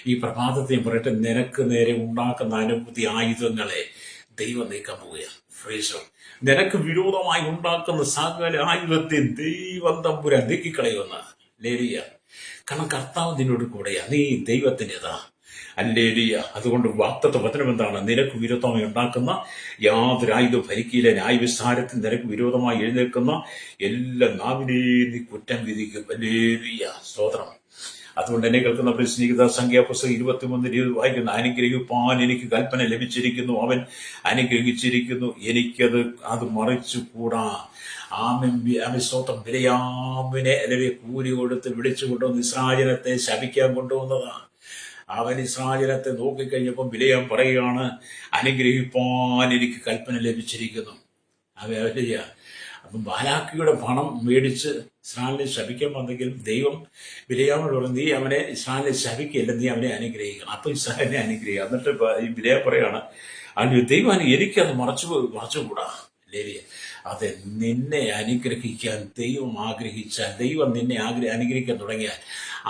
ഈ പ്രഭാതത്തെയും പറയട്ടെ, നിനക്ക് നേരെ ഉണ്ടാക്കുന്ന അനവധി ആയുധങ്ങളെ ദൈവം നീക്കാൻ പോവുകയാണ്. ഫ്രൈസോ. നിനക്ക് വിരോധമായി ഉണ്ടാക്കുന്ന സകല ആയുധത്തെ ദൈവം തമ്പുരാൻ നീക്കിക്കളയുമെന്ന്. ഹല്ലേലൂയ. കാരണം കർത്താവ് നിന്നോട് കൂടെയാ, നീ ദൈവത്തിൻ്റെതാ. ഹല്ലേലൂയ. അതുകൊണ്ട് വാഗ്ദത്ത വചനം എന്താണ്? നിനക്ക് വിരോധമായി ഉണ്ടാക്കുന്ന യാതൊരു ആയുധം ഭരിക്കില്ല. ന്യായവിസ്താരത്തിൽ നിനക്ക് വിരോധമായി എഴുന്നേൽക്കുന്ന എല്ലാ നാവിനെയും നീ കുറ്റം വിധിക്കും. ഹല്ലേലൂയ. സ്തോത്രം. അതുകൊണ്ട് എന്നെ കേൾക്കുന്ന സ്നേഹിത, സംഖ്യാപുസ്തകം 23:20 വായിക്കുന്നു, അനുഗ്രഹിപ്പാൻ എനിക്ക് കൽപ്പന ലഭിച്ചിരിക്കുന്നു, അവൻ അനുഗ്രഹിച്ചിരിക്കുന്നു, അത് മറിച്ചുകൂടാ. സ്തോത്രം. ബിലെയാമിനെ അല്ലെങ്കിൽ കൂലി കൊടുത്ത് വിളിച്ചു കൊണ്ടുവന്ന് ഇസ്രായേലത്തെ ശപിക്കാൻ കൊണ്ടുവന്നതാണ്. അവൻ ഇസ്രായേലത്തെ നോക്കിക്കഴിഞ്ഞപ്പം ബിലെയാം പറയുകയാണ്, അനുഗ്രഹിപ്പാൻ എനിക്ക് കൽപ്പന ലഭിച്ചിരിക്കുന്നു. അവരിയ അപ്പം ബാലാക്കിയുടെ പണം മേടിച്ച് ഇസ്രായേലിനെ ശപിക്കാൻ വന്നെങ്കിലും ദൈവം ബിലെയാമിനോട് പറഞ്ഞു, നീ അവനെ ഇസ്രായേലിനെ ശപിക്കില്ല, നീ അവനെ അനുഗ്രഹിക്കണം. അപ്പൊ ഇസ്രായേലിനെ അനുഗ്രഹിക്കുക. എന്നിട്ട് ഈ ബിലെയാം പറയാണ്, ദൈവം എനിക്കത് മറച്ചുകൂടാ. ലേവിയ. അതെ, നിന്നെ അനുഗ്രഹിക്കാൻ ദൈവം ആഗ്രഹിച്ചാൽ, ദൈവം നിന്നെ അനുഗ്രഹിക്കാൻ തുടങ്ങിയാൽ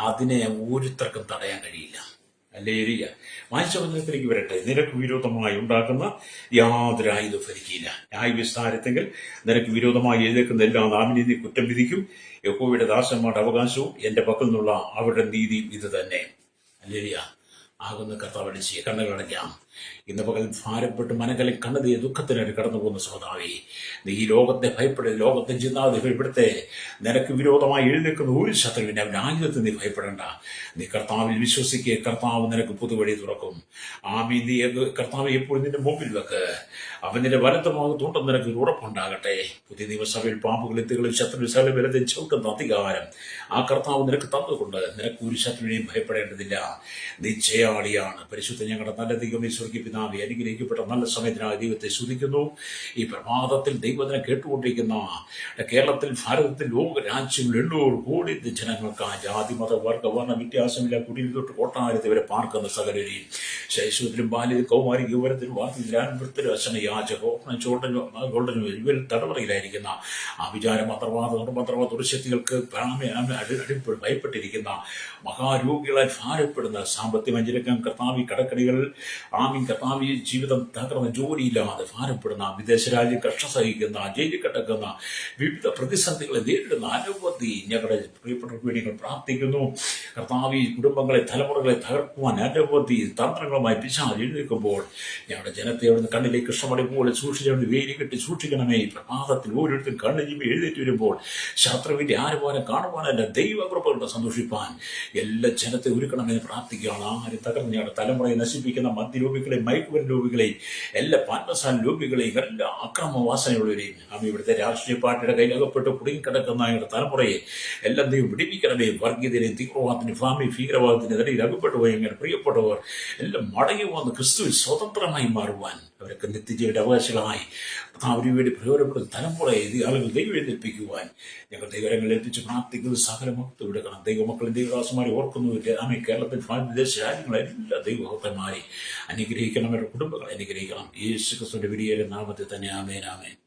അതിനെ ഓരോരുത്തർക്കും തടയാൻ കഴിയില്ല. ഹല്ലേലൂയ. വായിച്ചവചനത്തിലേക്ക് വരട്ടെ. നിനക്ക് വിരോധമായി ഉണ്ടാക്കുന്ന യാതൊരു ആയുധം ഫലിക്കില്ല. ന്യായവിസ്താരത്തെങ്കിൽ നിനക്ക് വിരോധമായി എഴുന്നേൽക്കുന്ന എല്ലാ നാവിനെ നീ കുറ്റം വിധിക്കും. യഹോവയുടെ ദാസന്മാരുടെ അവകാശവും എന്റെ പക്കൽ നിന്നുള്ള അവരുടെ നീതിയും ഇത് തന്നെ. ഹല്ലേലൂയ. ആകുന്ന കർത്താവിനെ ചെയ്യുക. കണ്ണുകളടയ്ക്കാം. ഇന്ന് പകൽ ഭാരപ്പെട്ട് മനകലിൽ കണ്ണതീയ ദുഃഖത്തിനായിട്ട് കടന്നു പോകുന്ന സഹോദരി, നീ ഈ ലോകത്തെ ഭയപ്പെടരുത്. ലോകത്തെ ചിന്താതെ ഇവിടുത്തെ നിനക്ക് വിരോധമായി എഴുന്നേൽക്കുന്ന ഒരു ശത്രുവിനെ അവന്റെ ആയുധത്തിൽ നീ ഭയപ്പെടേണ്ട. നീ കർത്താവിൽ വിശ്വസിക്കുക. കർത്താവ് നിനക്ക് പുതുവഴി തുറക്കും. നീ കർത്താവ് എപ്പോഴും നിന്റെ മുമ്പിൽ വെക്ക്. അവന്റെ വലത്തുമാകത്തുണ്ടെന്ന് നിനക്ക് ഉറപ്പുണ്ടാകട്ടെ. പുതിയ നിയമസഭയിൽ പാമ്പുകൾ, എത്തുകളിൽ ശത്രു സകല ബലത്തിൽ ചവിട്ടുന്ന അധികാരം ആ കർത്താവ് നിനക്ക് തന്നുകൊണ്ട് നിനക്ക് ഒരു ശത്രുവിനെയും ഭയപ്പെടേണ്ടതില്ല. നീ ജയാളിയാണ്. പരിശുദ്ധ ഞങ്ങളുടെ നല്ല ദൈവമേ, സ്വർഗീയ പിതാവേ, അനുഗ്രഹിക്കപ്പെട്ട നല്ല സമയത്തിനായി ദൈവത്തെ സ്തുതിക്കുന്നു. ഈ പ്രഭാതത്തിൽ ദൈവത്തിനെ കേട്ടുകൊണ്ടിരിക്കുന്ന കേരളത്തിൽ, ഭാരതത്തിൽ, ലോക രാജ്യങ്ങളിൽ 800 കോടി ജനങ്ങൾക്ക് ജാതി മത വർഗ വർണ്ണ വ്യത്യാസമില്ല, കുടിയിൽ തൊട്ട് കോട്ടായിരത്തി വരെ പാർക്കുന്ന സകലരെയും ശൈശവത്തിലും ബാല്യത്തിലും കൗമാരി യുവനത്തിലും വാർത്തത്തിലും അച്ഛന യാചകോപ്പനും ഗോൾഡനും ഇവരിൽ തടവറയിലായിരിക്കുന്ന വിചാര മന്ത്രവാദ ദുർശക്തികൾക്ക് ഭയപ്പെട്ടിരിക്കുന്ന മഹാരോഗികളായി ഭാരപ്പെടുന്ന സാമ്പത്തിക മഞ്ചിലക്കം കർത്താവി കടക്കടികൾ കർത്താവി ജീവിതം തകർന്ന ജോലിയില്ലാതെ ഭാരപ്പെടുന്ന വിദേശ രാജ്യം കഷ്ടം സഹിക്കുന്ന ജയിലിൽ കിടക്കുന്ന വിവിധ പ്രതിസന്ധികളെ നേരിടുന്ന അനവധി ഞങ്ങളുടെ പ്രിയപ്പെട്ട വേണ്ടികൾ പ്രാർത്ഥിക്കുന്നു. കർത്താവി കുടുംബങ്ങളെ, തലമുറകളെ തകർക്കുവാൻ അനവധി തന്ത്രങ്ങളുമായി പിശാച് എഴുന്നേൽക്കുമ്പോൾ ഞങ്ങളുടെ ജനത്തെ അവിടുന്ന് കണ്ണിലേക്ക് കൃഷ്ണമണി പോലെ സൂക്ഷിച്ചുകൊണ്ട് വേലി കെട്ടി സൂക്ഷിക്കണമേ. ഈ പ്രഭാതത്തിൽ ഓരോരുത്തരും കണ്ണുചിമ്മി എഴുന്നേറ്റ് വരുമ്പോൾ ശത്രുവിന്റെ ആരുമാനം കാണുവാനല്ല, ദൈവകൃപകളുടെ സന്തോഷിപ്പാൻ എല്ലാ ജനത്തെ ഒരുക്കണമെന്ന് പ്രാർത്ഥിക്കുകയാണ്. ആരും തകർന്ന് ഞങ്ങളുടെ തലമുറയെ നശിപ്പിക്കുന്ന മദ്യലോപികളെയും മയക്കുമരുന്ന് ലോപികളെയും എല്ലാ പാൻമസാല ലോപികളെയും എല്ലാ അക്രമവാസനയുള്ളവരെയും ഇവിടുത്തെ രാഷ്ട്രീയ പാർട്ടിയുടെ കയ്യിലകപ്പെട്ട് കുടുങ്ങിക്കിടക്കുന്ന ഞങ്ങളുടെ തലമുറയെ എല്ലാം ദൈവം വിടിപ്പിക്കണമേ. വർഗീയതയും തീവ്രവാദത്തിനും ഭീകരവാദത്തിന് ഇടയിൽ അകപ്പെട്ടു പോയി ഞങ്ങളുടെ പ്രിയപ്പെട്ടവർ എല്ലാം മടങ്ങി വന്ന് ക്രിസ്തുവിൽ സ്വതന്ത്രമായി മാറുവാൻ അവരൊക്കെ നിത്യജീവന്റെ അവകാശികളായി അവർക്ക് വേണ്ടി പ്രയോജനപ്പെടുന്ന തലമുറയെ ഈ ആളുകൾ ദൈവം എഴുന്നേൽപ്പിക്കുവാൻ ഞങ്ങൾ ദൈവങ്ങൾ ഏൽപ്പിച്ച് പ്രാർത്ഥിക്കുന്നത് സകല മഹത്വം എടുക്കണം. ദൈവമക്കളും ദൈവദാസന്മാരെ ഓർക്കുന്നുമില്ല. ആമേ കേരളത്തിൽ വിദേശ രാജ്യങ്ങളെല്ലാം ദൈവഭക്തന്മാരെ അനുഗ്രഹിക്കണം. അവരുടെ കുടുംബങ്ങളെ അനുഗ്രഹിക്കണം. യേശു ക്രിസ്തുവിന്റെ വിധിയേറെ നാമത്തിൽ തന്നെ. ആമേൻ, ആമേൻ.